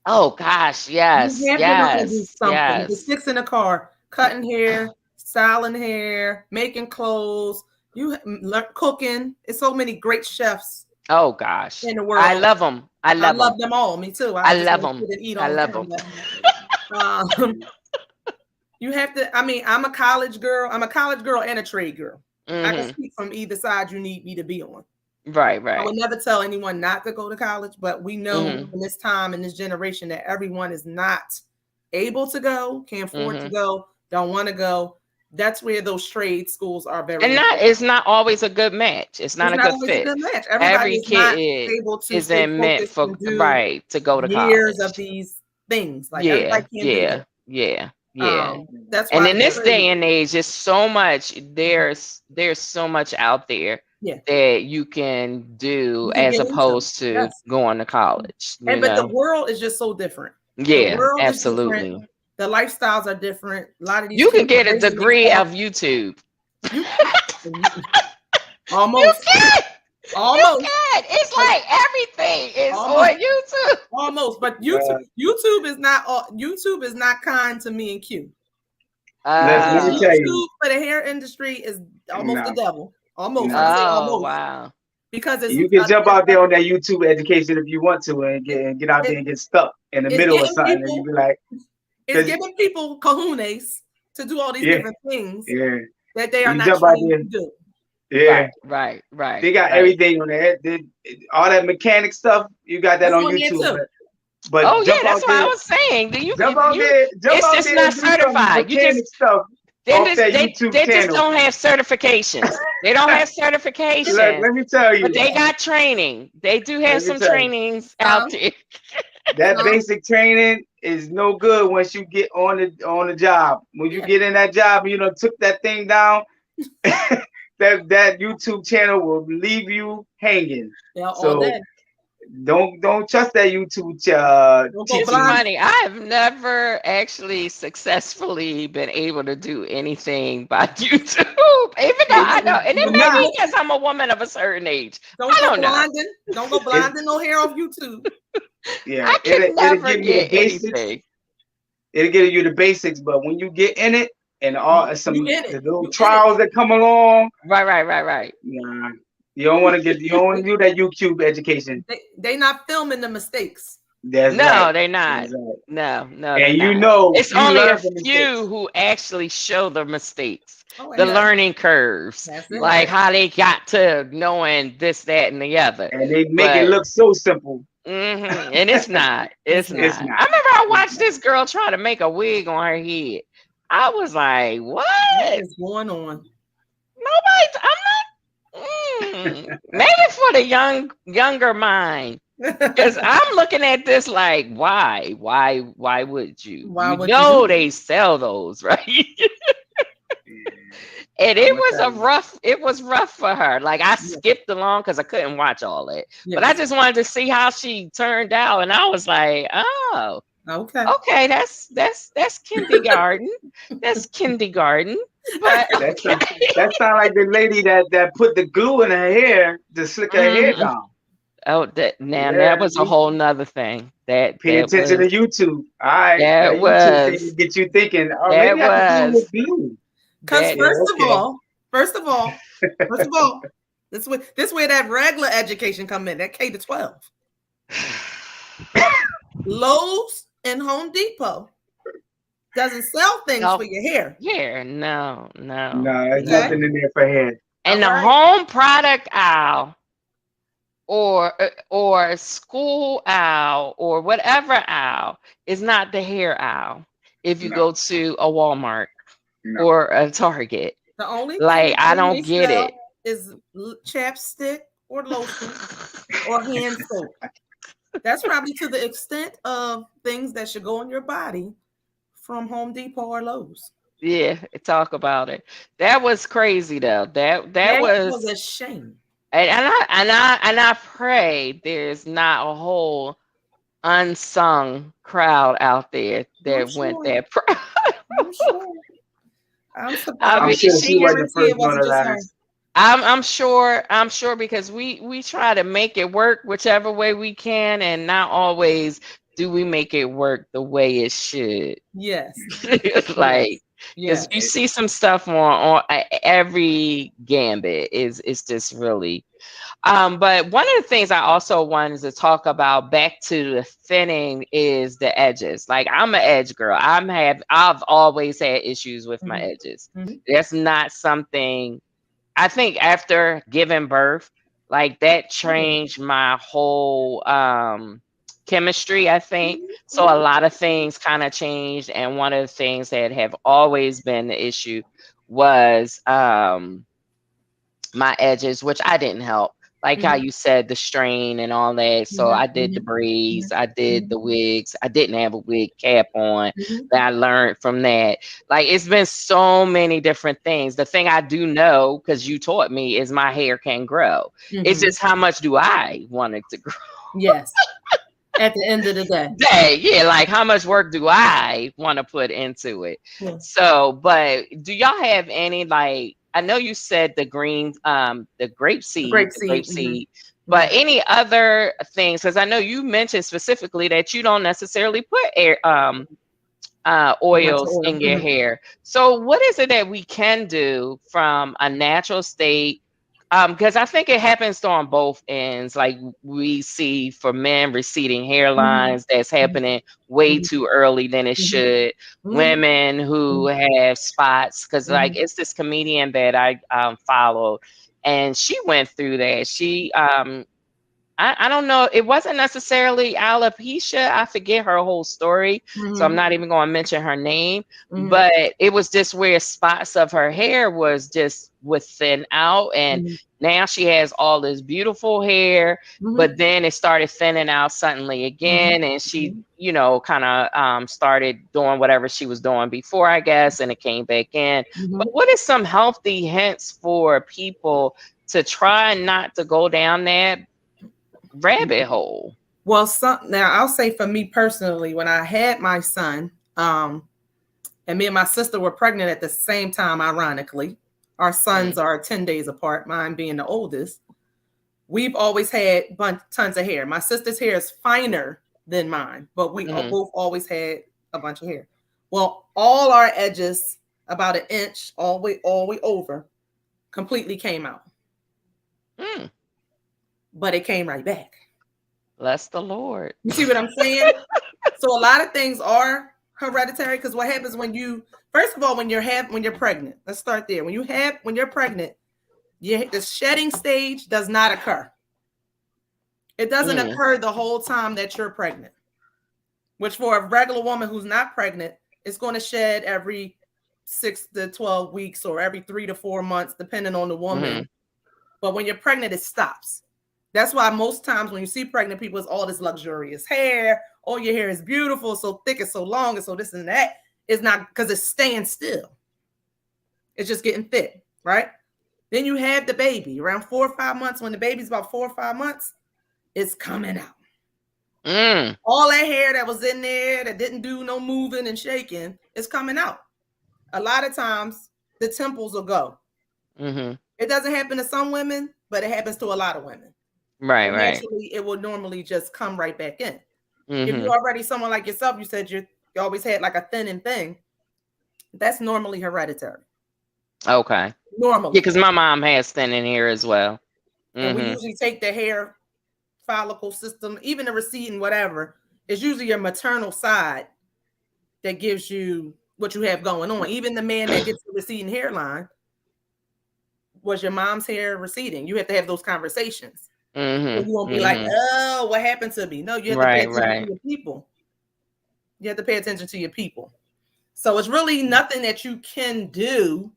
Oh gosh, yes, You have to know how to do something. yes. The sticks in the car, cutting hair, styling hair, making clothes. You learn cooking. It's so many great chefs. Oh gosh, in the world. I love them. I love them all. Me too. I love them. I love them. You have to. I mean, I'm a college girl. I'm a college girl and a trade girl. I can speak from either side you need me to be on. Right. I would never tell anyone not to go to college, but we know in this time, in this generation, that everyone is not able to go, can't afford to go, don't want to go. That's where those trade schools are very. And it's not always a good match. It's not a good fit. A good match. Every kid isn't meant for to go to years college. Of these things. Like yeah. That's why. And in this day and age, there's so much. There's so much out there that you can do as opposed to going to college. But the world is just so different. Yeah, absolutely. The lifestyles are different. A lot of these you can get a degree of YouTube. Almost. Almost. It's like everything is on YouTube. Almost, but YouTube is not kind to me and Q. Let me tell you, for the hair industry is almost the devil. Almost. Almost. Wow. Because you can jump out there on that YouTube education if you want to, and get out there and get stuck in the middle of something, and you be like, it's giving people kahunas to do all these different things that they are not trained to do. Yeah, right. They got everything on there. All that mechanic stuff, you got that on YouTube. But that's what I was saying. Jump out there. It's just not certified. You just stuff. They just don't have certifications. They don't have certifications. Let me tell you. But they got training. They do have some trainings out there. That basic training is no good once you get on the job. When you get in that job, took that thing down. That YouTube channel will leave you hanging. So don't trust that YouTube. It's funny. I've never actually successfully been able to do anything by YouTube, even though I know, and it may be because I'm a woman of a certain age. Don't go blinding no hair off YouTube. Yeah, it'll give you the basics. It'll give you the basics, but when you get in it, and all the little trials that come along. Right. Yeah. You don't want to do that YouTube education. They not filming the mistakes. They're not. No. And it's only a few who actually show the mistakes, the learning curves, like how they got to knowing this, that, and the other. And they make it look so simple. And it's not. It's not. I remember I watched this girl try to make a wig on her head. I was like, what is going on? Maybe for the younger mind. Because I'm looking at this like, why would you? They sell those, right? And it was rough for her. Like I skipped along because I couldn't watch all that. But I just wanted to see how she turned out. And I was like, oh. Okay, that's kindergarten. That's kindergarten. But that sounds like the lady that put the glue in her hair to slick her hair down. Oh, that was a whole nother thing. Pay attention to YouTube. All right, that was YouTube get you thinking. Oh, maybe I can do with glue. Because first of all, this where that regular education come in. That K-12. Lowe's and Home Depot doesn't sell things for your hair. No, there's nothing in there for hair. And the home product aisle or school aisle or whatever aisle is not the hair aisle if you go to a Walmart. or a Target. The only thing Like, that I they don't get sell it. is chapstick or lotion or hand soap. That's probably to the extent of things that should go on your body from Home Depot or Lowe's. Yeah, talk about it. That was crazy though. That Was was, a shame. and I pray there's not a whole unsung crowd out there that went that proud. I'm sure. I'm surprised. I I'm mean, sure she was the guarantee it first one wasn't of just her. that. I'm sure because we try to make it work whichever way we can, and not always do we make it work the way it should. Yes. Like, yes. because you see some stuff on every gambit is just really. But one of the things I also wanted to talk about back to the thinning is the edges. Like, I'm an edge girl. I've always had issues with my edges. That's not something. I think after giving birth, like, that changed my whole chemistry, I think. So a lot of things kind of changed. And one of the things that have always been the issue was my edges, which I didn't help. Like how you said, the strain and all that. So I did the braids, I did the wigs. I didn't have a wig cap on. That I learned from that. Like, it's been so many different things. The thing I do know, because you taught me, is my hair can grow. It's just how much do I want it to grow? Yes. At the end of the day. Yeah, like, how much work do I want to put into it? Yeah. So, but do y'all have any, like, I know you said the green, the grape seed, but any other things? Because I know you mentioned specifically that you don't necessarily put oils in your hair. So what is it that we can do from a natural state? Because I think it happens on both ends. Like, we see for men receding hairlines, that's happening way too early than it should. Women who have spots, because like, it's this comedian that I followed, and she went through that. She I don't know. It wasn't necessarily alopecia. I forget her whole story. So I'm not even going to mention her name. But it was just where spots of her hair would thin out. And now she has all this beautiful hair. But then it started thinning out suddenly again. And she, kind of started doing whatever she was doing before, I guess. And it came back in. But what is some healthy hints for people to try not to go down that rabbit hole? Well, now I'll say for me personally, when I had my son, and me and my sister were pregnant at the same time, ironically, our sons are 10 days apart, mine being the oldest. We've always had tons of hair. My sister's hair is finer than mine, but we both always had a bunch of hair. Well, all our edges, about an inch, all the way over, completely came out. But it came right back. Bless the Lord. You see what I'm saying? So a lot of things are hereditary, because what happens first of all, when you're pregnant, let's start there. When you're pregnant, the shedding stage does not occur. It doesn't occur the whole time that you're pregnant, which for a regular woman who's not pregnant, it's going to shed every 6 to 12 weeks or every 3 to 4 months, depending on the woman. But when you're pregnant, it stops. That's why most times when you see pregnant people, it's all this luxurious hair. Oh, your hair is beautiful, so thick and so long, and so this and that. It's not, because it's staying still. It's just getting thick, right? Then you have the baby around 4 or 5 months. When the baby's about 4 or 5 months, it's coming out. All that hair that was in there that didn't do no moving and shaking is coming out. A lot of times the temples will go. It doesn't happen to some women, but it happens to a lot of women. Right. Naturally, it will normally just come right back in. If you're already someone like yourself, you said you always had like a thinning thing. That's normally hereditary. Okay. Normally. Yeah, because my mom has thinning hair as well. And we usually take the hair follicle system, even the receding, whatever. It's usually your maternal side that gives you what you have going on. Even the man that gets the receding hairline, was your mom's hair receding? You have to have those conversations. You won't be like, oh, what happened to me? No, you have to pay attention to your people. You have to pay attention to your people. So it's really nothing that you can do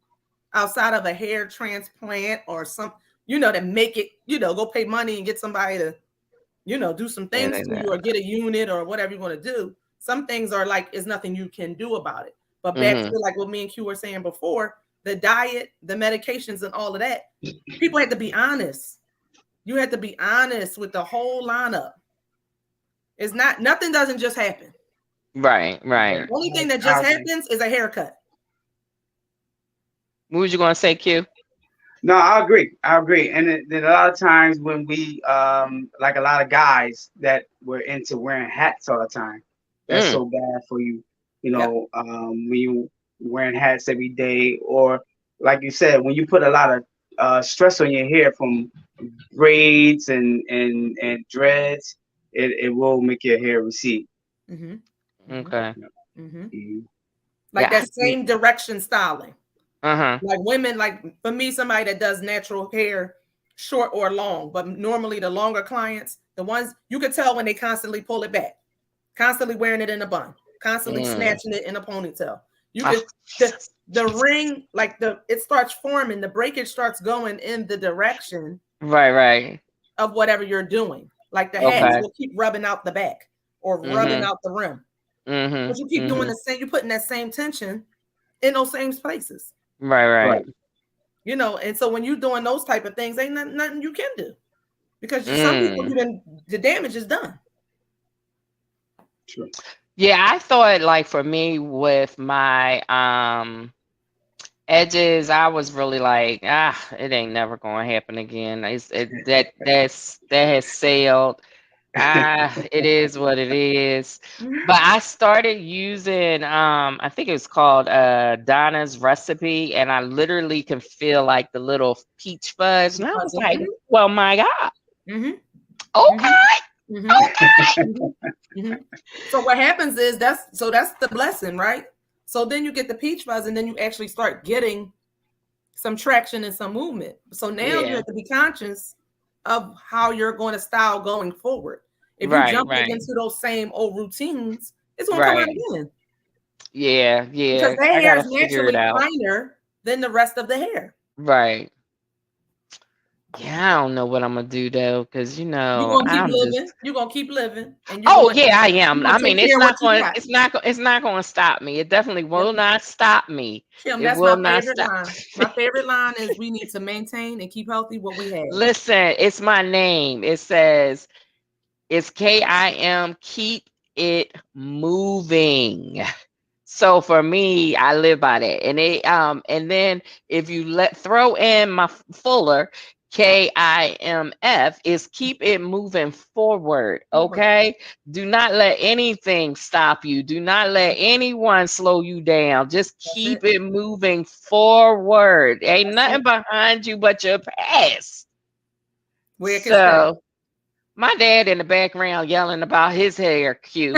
outside of a hair transplant or some, to make it, go pay money and get somebody to, do some things to you or get a unit or whatever you want to do. Some things are like, there's nothing you can do about it. But back to like what me and Q were saying before, the diet, the medications and all of that, people have to be honest. You have to be honest with the whole lineup. It's not, nothing doesn't just happen. Right. The only thing that just happens is a haircut. What was you going to say, Q? No, I agree. And then a lot of times when we, like a lot of guys that were into wearing hats all the time, that's so bad for you. When you wearing hats every day, or like you said, when you put a lot of stress on your hair from braids and dreads, it will make your hair recede. Okay. Like that same direction styling. Like women, like for me, somebody that does natural hair, short or long, but normally the longer clients, the ones you could tell when they constantly pull it back, constantly wearing it in a bun, constantly snatching it in a ponytail. You could the ring, like it starts forming, the breakage starts going in the direction right of whatever you're doing. Like the hats will keep rubbing out the back or rubbing out the rim. But you keep doing the same, you're putting that same tension in those same places. Right. And so when you're doing those type of things, ain't nothing you can do, because some people, the damage is done. Sure. Yeah, I thought like for me with my edges, I was really like, it ain't never gonna happen again. That has sailed. It is what it is. But I started using I think it was called Donna's Recipe, and I literally can feel like the little peach fuzz. And I was like, well, my God. Okay. So what happens is that's the blessing, right? So then you get the peach fuzz, and then you actually start getting some traction and some movement. So now you have to be conscious of how you're going to style going forward. If you jump into those same old routines, it's going to come out again. Yeah. Because their hair is naturally finer than the rest of the hair. Right. Yeah, I don't know what I'm gonna do though, because you're gonna keep living. And I am. I mean, it's not going to stop me. It definitely will not stop me. Kim, that's my favorite line. My favorite line is, we need to maintain and keep healthy what we have. Listen, it's my name. It says, it's KIM, keep it moving. So for me, I live by that. And and then if you throw in my fuller, KIMF, is keep it moving forward. Okay. Do not let anything stop you. Do not let anyone slow you down. Just keep it moving forward. Ain't nothing behind you but your past. So my dad in the background yelling about his hair, Q.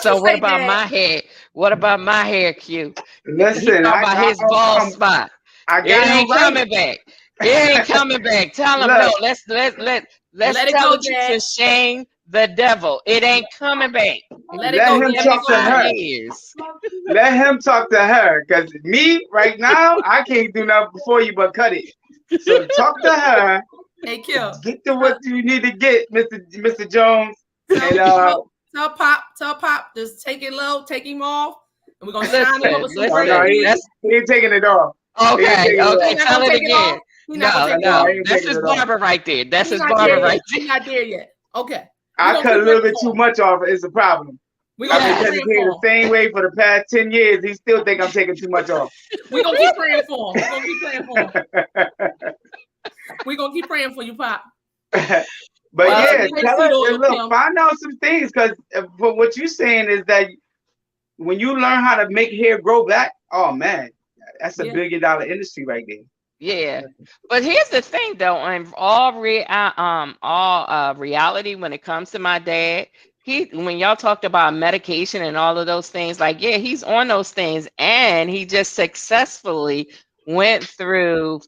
So what about my hair? What about my hair, Q? Listen, about his bald spot. It ain't coming back. It ain't coming back. Tell him no. Let's tell the truth and shame the devil. It ain't coming back. Let him talk to her. Let him talk to her. Because me right now, I can't do nothing for you but cut it. So talk to her. Hey, Q. Get to what you need to get, Mr. Jones. Tell Pop, just take it low, take him off, and we're gonna shine him with some he ain't taking it off. Okay, tell it again. No, that's his barber right there. That's his barber right there. He's not there yet. Okay. I cut a little bit too much off. It's a problem. I've been taking care the same way for the past 10 years. He still think I'm taking too much off. We're gonna keep praying for him. We're gonna keep praying for you, Pop. But tell us, look, find out some things, because what you're saying is that when you learn how to make hair grow back, oh man, that's $1 billion industry right there. Yeah, but here's the thing, though. In all reality, when it comes to my dad, when y'all talked about medication and all of those things, like he's on those things, and he just successfully went through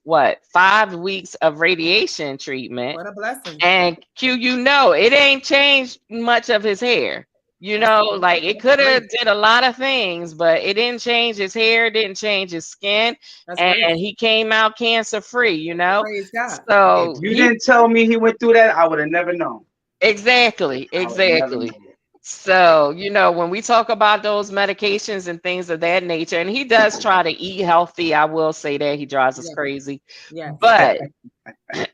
5 weeks of radiation treatment. What a blessing! And Q, it ain't changed much of his hair. You know, like it could have did a lot of things, but it didn't change his hair, didn't change his skin, and he came out cancer free. You know, praise God. so if you didn't tell me he went through that, I would have never known. Exactly. So, you know, when we talk about those medications and things of that nature, and he does try to eat healthy, I will say that he drives us crazy. Yes. But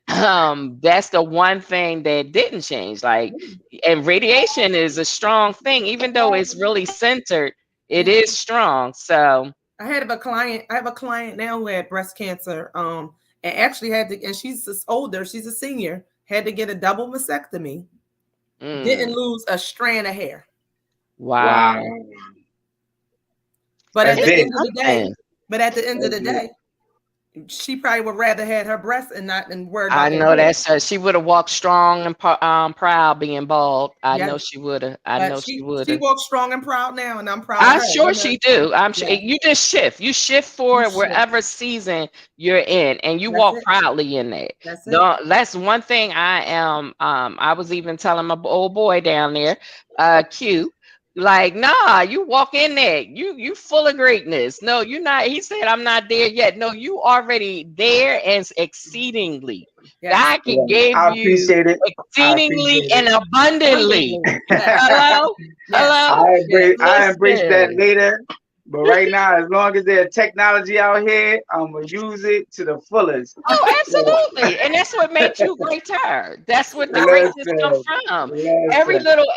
that's the one thing that didn't change. Like, and radiation is a strong thing, even though it's really centered, it is strong. So I have a client now who had breast cancer, and actually had to, and she's older, she's a senior, had to get a double mastectomy. Didn't lose a strand of hair. Wow. But at the end of the day, she probably would rather had her breasts and not and worry about. I know that's her. She would have walked strong and proud being bald. I know she would have. She walks strong and proud now, and I'm proud. I'm sure she do. I'm sure you just shift. You shift for wherever season you're in, and you walk proudly in that. That's one thing I am. I was even telling my old boy down there, Q. Like, nah, you walk in there. You full of greatness. No, you're not. He said, I'm not there yet. No, you already there and exceedingly. God can give you exceedingly and abundantly. Hello? I embrace that later. But right now, as long as there's technology out here, I'm going to use it to the fullest. Oh, absolutely. And that's what makes you greater. That's what the greatness comes from. Every little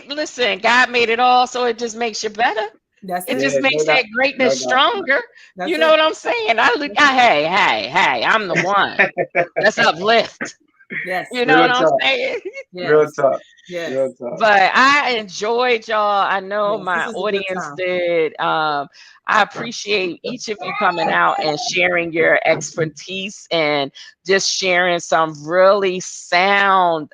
listen, God made it all, so it just makes you better. It just makes that greatness stronger. You know what I'm saying? Hey, I'm the one. Let's uplift. Yes. You know what I'm saying? Real talk. Yes. Real talk. But I enjoyed y'all. I know my audience did. I appreciate each of you coming out and sharing your expertise and just sharing some really sound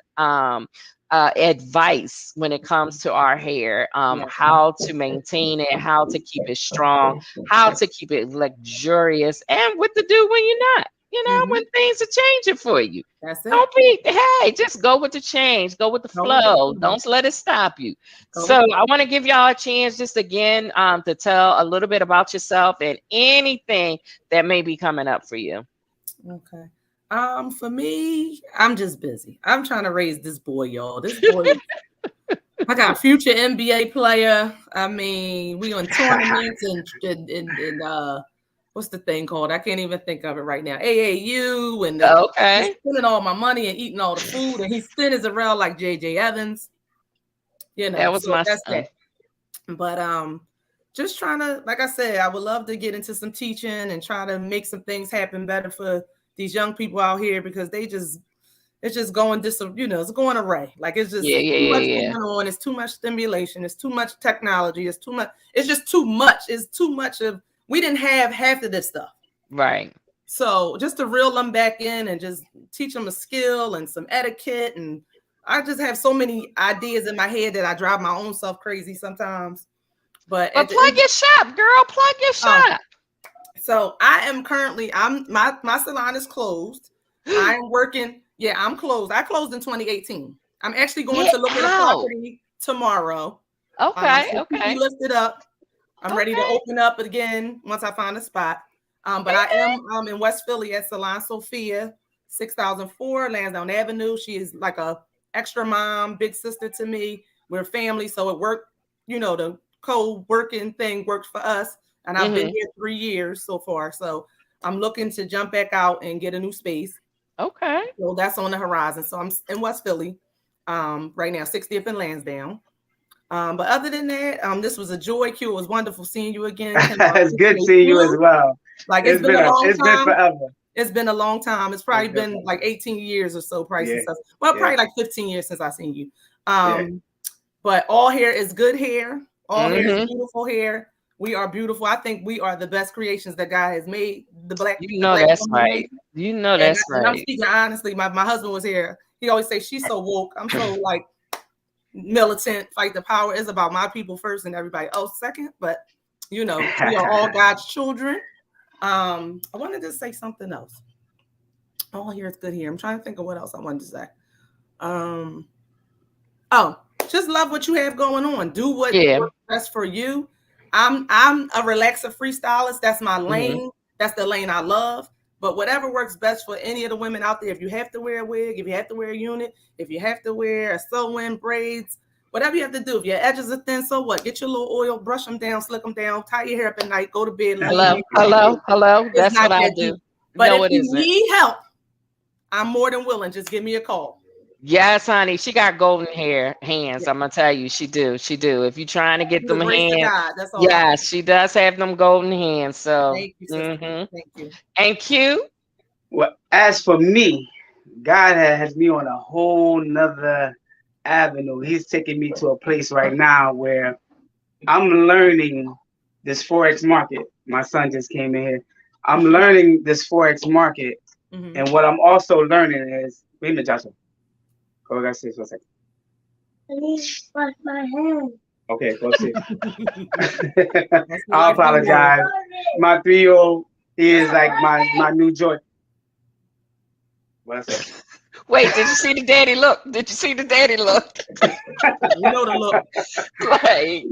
advice when it comes to our hair, how to maintain it, how to keep it strong, how to keep it luxurious, and what to do when you're not. You know, when things are changing for you. That's it. Don't be, just go with the change, go with the flow. Don't let it stop you. So I want to give y'all a chance just again to tell a little bit about yourself and anything that may be coming up for you. Okay. For me, I'm just busy. I'm trying to raise this boy, y'all. This boy, I got a future NBA player. I mean, we on tournaments and what's the thing called? I can't even think of it right now. AAU and he's spending all my money and eating all the food, and he's thin as a rail like JJ Evans. You know, that was my son. But just trying to, like I said, I would love to get into some teaching and try to make some things happen better for these young people out here, because it's just going it's going array. Like it's just too much going on. It's too much stimulation. It's too much technology. It's just too much. It's too much of. We didn't have half of this stuff. Right. So just to reel them back in and just teach them a skill and some etiquette. And I just have so many ideas in my head that I drive my own self crazy sometimes. But plug your shop, girl. Plug your shop. So I am currently, my salon is closed. I am working. Yeah, I'm closed. I closed in 2018. I'm actually going to look at a property tomorrow. Okay. Be lifted up. I'm ready to open up again once I find a spot. But I am in West Philly at Salon Sophia, 6004 Lansdowne Avenue. She is like a extra mom, big sister to me. We're family, so it worked. You know, the co-working thing worked for us. And I've been here 3 years so far. So I'm looking to jump back out and get a new space. Okay. So that's on the horizon. So I'm in West Philly right now, 60th and Lansdowne. But other than that, this was a joy, Q. It was wonderful seeing you again. It's good seeing you as well. Like it's been a long time. It's been forever. It's been a long time. It's probably been like 18 years or so, probably probably like 15 years since I've seen you. But all hair is good hair. All hair is beautiful hair. We are beautiful. I think we are the best creations that God has made. The black. That's right. That's right. And I'm speaking honestly. My husband was here. He always say she's so woke. I'm so like militant. Fight the power. It's about my people first and everybody else second. But we are all God's children. I wanted to say something else. All here is good here. I'm trying to think of what else I wanted to say. just love what you have going on. Do what works best for you. I'm a relaxer freestylist. That's my lane. That's the lane I love. But whatever works best for any of the women out there, if you have to wear a wig, if you have to wear a unit, if you have to wear a sew-in, braids, whatever you have to do. If your edges are thin, so what? Get your little oil, brush them down, slick them down, tie your hair up at night, go to bed. Hello. That's what I do. But if you need help, I'm more than willing. Just give me a call. Yes, honey. She got golden hands. I'm gonna tell you, she do. If you're trying to get them hands, yes, she does have them golden hands. So thank you, thank you. And Q. Well, as for me, God has me on a whole nother avenue. He's taking me to a place right now where I'm learning this Forex market. My son just came in here. I'm learning this Forex market, and what I'm also learning is, wait a minute, Joshua. Go back for a second. I need to wash my hands. Okay, go see. I apologize. My 3-year-old, he is like my new joy. What's that? Wait, did you see the daddy look? You know the look. Right.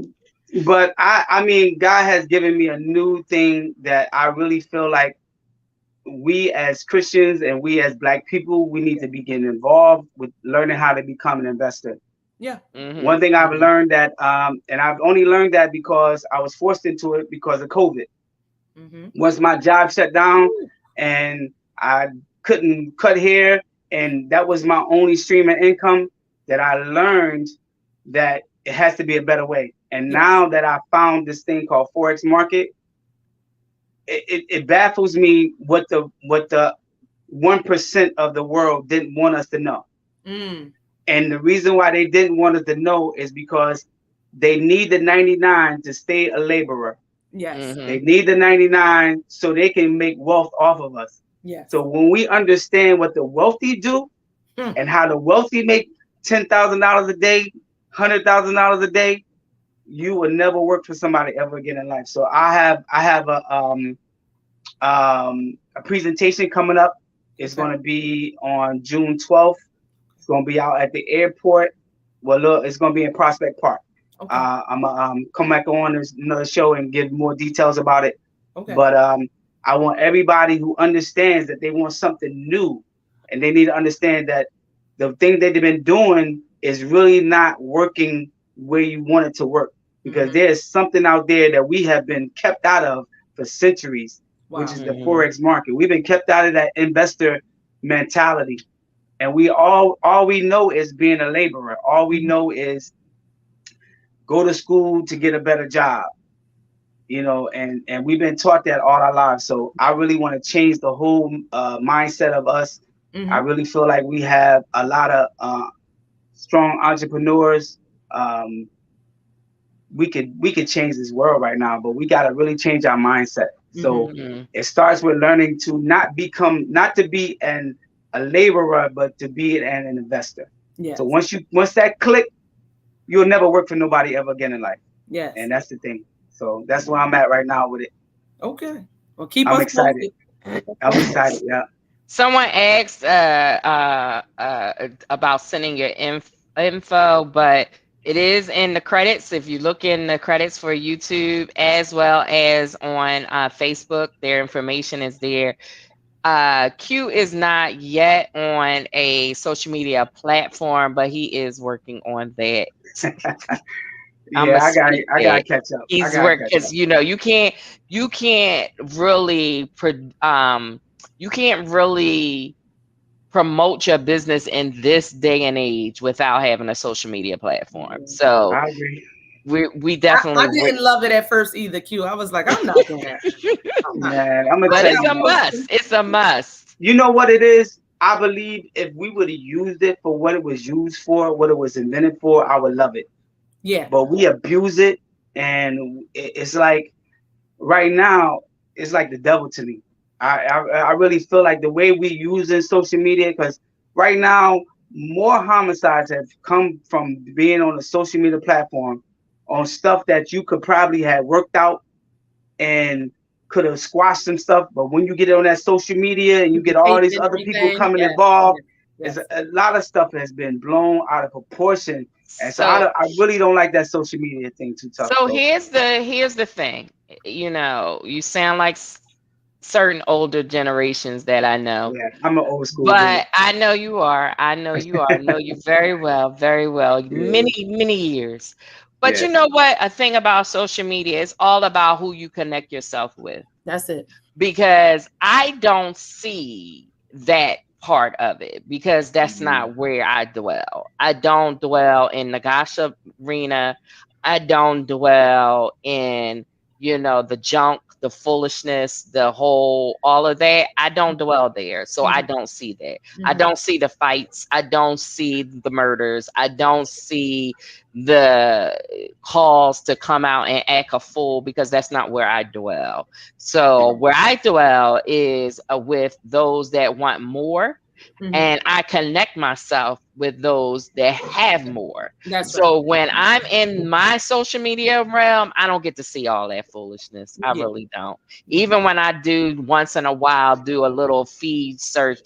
But I mean, God has given me a new thing that I really feel like we as Christians and we as Black people, we need to be getting involved with learning how to become an investor. Yeah. One thing I've learned that, and I've only learned that because I was forced into it because of COVID. Once my job shut down and I couldn't cut hair, and that was my only stream of income, that I learned that it has to be a better way. And now that I found this thing called Forex market, it baffles me what the 1% of the world didn't want us to know. And the reason why they didn't want us to know is because they need the 99 to stay a laborer. Yes. They need the 99 so they can make wealth off of us. Yes. So when we understand what the wealthy do and how the wealthy make $10,000 a day, $100,000 a day, you will never work for somebody ever again in life. So I have a presentation coming up. It's going to be on June 12th. It's going to be out at the airport. Well, look, it's going to be in Prospect Park. Okay. I'm come back on another show and give more details about it. Okay. But I want everybody who understands that they want something new, and they need to understand that the thing that they've been doing is really not working where you want it to work, because there's something out there that we have been kept out of for centuries, which is the Forex market. We've been kept out of that investor mentality, and we all we know is being a laborer. All we know is go to school to get a better job, and we've been taught that all our lives. So I really want to change the whole mindset of us. I really feel like we have a lot of strong entrepreneurs. We could change this world right now, but we got to really change our mindset. So it starts with learning to not to be a laborer, but to be an investor. Yes. So once that click, you'll never work for nobody ever again in life. Yes. And that's the thing. So that's where I'm at right now with it. Okay. Well, keep I'm us excited. posted. I'm excited. Yeah. Someone asked about sending your info, but it is in the credits. If you look in the credits for YouTube as well as on Facebook, their information is there. Q is not yet on a social media platform, but he is working on that. Yeah, I gotta catch up. He's working because you can't really promote your business in this day and age without having a social media platform. So I agree. We definitely. I didn't love it at first either, Q. I was like, I'm not doing that. Man, I'm gonna but tell it's you. A must. It's a must. You know what it is? I believe if we would have used it for what it was used for, what it was invented for, I would love it. Yeah. But we abuse it, and it's like right now, it's like the devil to me. I really feel like the way we using social media, because right now more homicides have come from being on a social media platform on stuff that you could probably have worked out and could have squashed some stuff. But when you get on that social media and you get all these other people coming involved, a lot of stuff has been blown out of proportion. And so I really don't like that social media thing too tough. So here's the thing. You know, you sound like certain older generations that I know. Yeah, I'm an old school But dude. I know you are. I know you are. I know you very well, very well. Yeah. Many years. But Yeah. you know what? A thing about social media is all about who you connect yourself with. That's it. Because I don't see that part of it, because that's not where I dwell. I don't dwell in the gossip arena. I don't dwell in, you know, the junk, the foolishness, the whole, all of that. I don't dwell there. So I don't see that. I don't see the fights. I don't see the murders. I don't see the calls to come out and act a fool, because that's not where I dwell. So where I dwell is with those that want more. And I connect myself with those that have more. So when I'm in my social media realm, I don't get to see all that foolishness. I really don't. Even when I do once in a while, do a little feed search,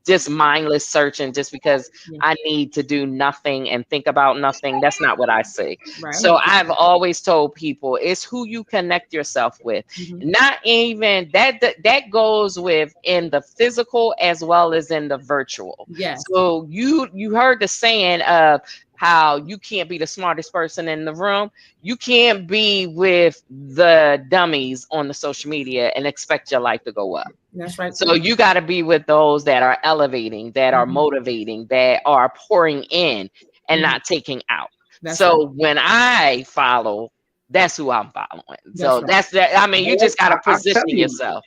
just mindless searching, just because I need to do nothing and think about nothing. That's not what I see. So I've always told people, it's who you connect yourself with. Not even that goes with in the physical as well as in the virtual. So you heard the saying of how you can't be the smartest person in the room. You can't be with the dummies on the social media and expect your life to go up. That's right. So you got to be with those that are elevating, that are motivating, that are pouring in and not taking out. When I follow, that's who I'm following. That's that. I mean, you just got to position yourself.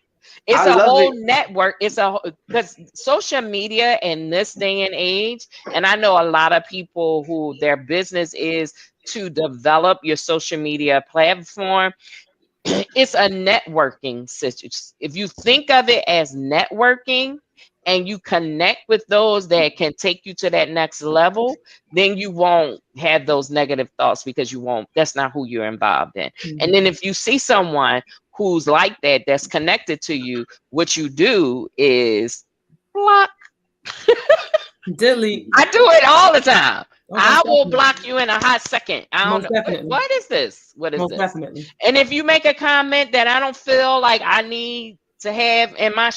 It's a whole network. Because social media in this day and age, and I know a lot of people who their business is to develop your social media platform. It's a networking situation. If you think of it as networking and you connect with those that can take you to that next level, then you won't have those negative thoughts, because that's not who you're involved in. And then if you see someone who's like that, that's connected to you, what you do is block. Delete. I do it all the time. I will block you in a hot second. I don't know. What is this? What is this? Definitely. And if you make a comment that I don't feel like I need to have in my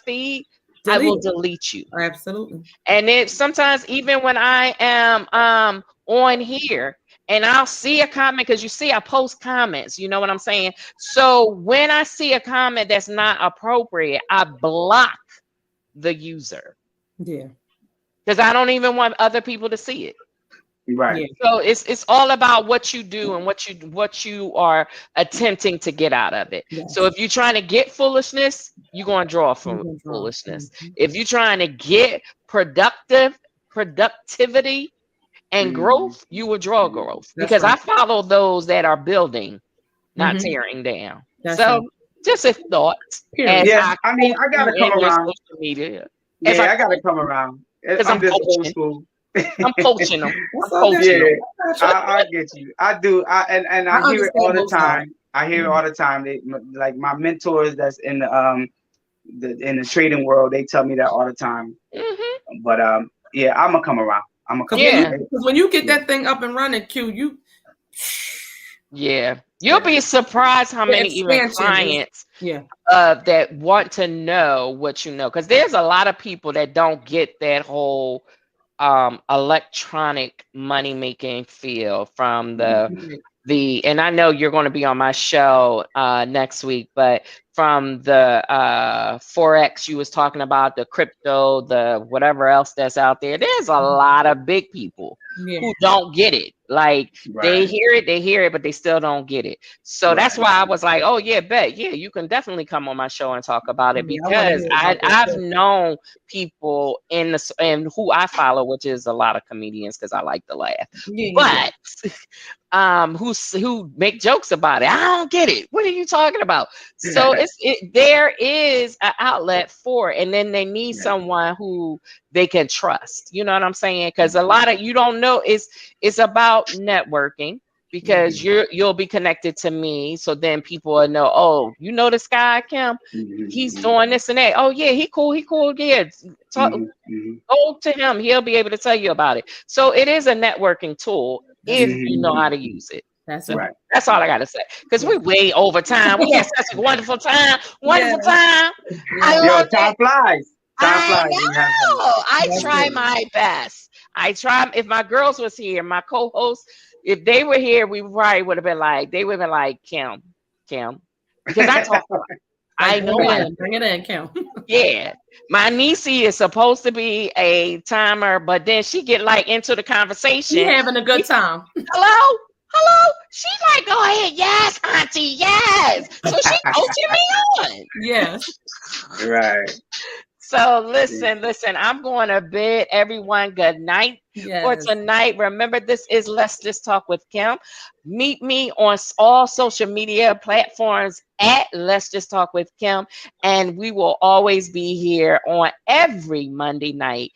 feed, I will delete you. Absolutely. And it sometimes, even when I am on here, and I'll see a comment, because you see I post comments, you know what I'm saying? So when I see a comment that's not appropriate, I block the user. Yeah. Because I don't even want other people to see it. Right. Yeah. So it's all about what you do and what you are attempting to get out of it. Yes. So if you're trying to get foolishness, you're going to draw from foolishness. If you're trying to get productivity and growth, you will draw growth. Because I follow those that are building, not tearing down. Just a thought. Yeah, I mean, I gotta come around. Social media. Yeah, I gotta come around. I'm just old school. I'm coaching them. I get you. I do. And I hear it all the time. I hear it all the time. They, like my mentors that's in the trading world, they tell me that all the time. But yeah, I'm gonna come around. Because when you get that thing up and running, Q, you'll be surprised how many even clients that want to know what you know. Because there's a lot of people that don't get that whole electronic money making feel from and I know you're going to be on my show next week, but from the Forex, you was talking about the crypto, the whatever else that's out there. There's a lot of big people who don't get it. Like they hear it, but they still don't get it. So that's why I was like, oh yeah, you can definitely come on my show and talk about it, because I've known people and who I follow, which is a lot of comedians, because I like to laugh, but who make jokes about it. I don't get it. What are you talking about? So there is an outlet for it, and then they need someone who they can trust. You know what I'm saying? Because a lot of you don't know, it's about networking, because you'll be connected to me. So then people will know, oh, you know this guy, Kim? He's doing this and that. Oh yeah, he cool. Yeah. Go to him. He'll be able to tell you about it. So it is a networking tool if you know how to use it. That's so right. That's all I gotta say. Because we way over time. We had such a wonderful time. Wonderful time. I love time flies. Time flies. I try my best. I try. If my girls was here, my co-hosts, if they were here, we probably would have been like, Kim, because I talk. I know. Bring it in, Kim. Yeah, my niece is supposed to be a timer, but then she get like into the conversation. She having a good time. Hello. She like, go ahead. Yes, auntie. Yes. So she coaching me on. Yes. Right. So listen, I'm going to bid everyone good night for tonight. Remember, this is Let's Just Talk with Kim. Meet me on all social media platforms at Let's Just Talk with Kim. And we will always be here on every Monday night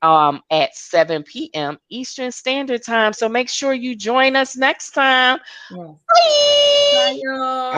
at 7 p.m. Eastern Standard Time. So make sure you join us next time. Yes. Bye. Bye, y'all.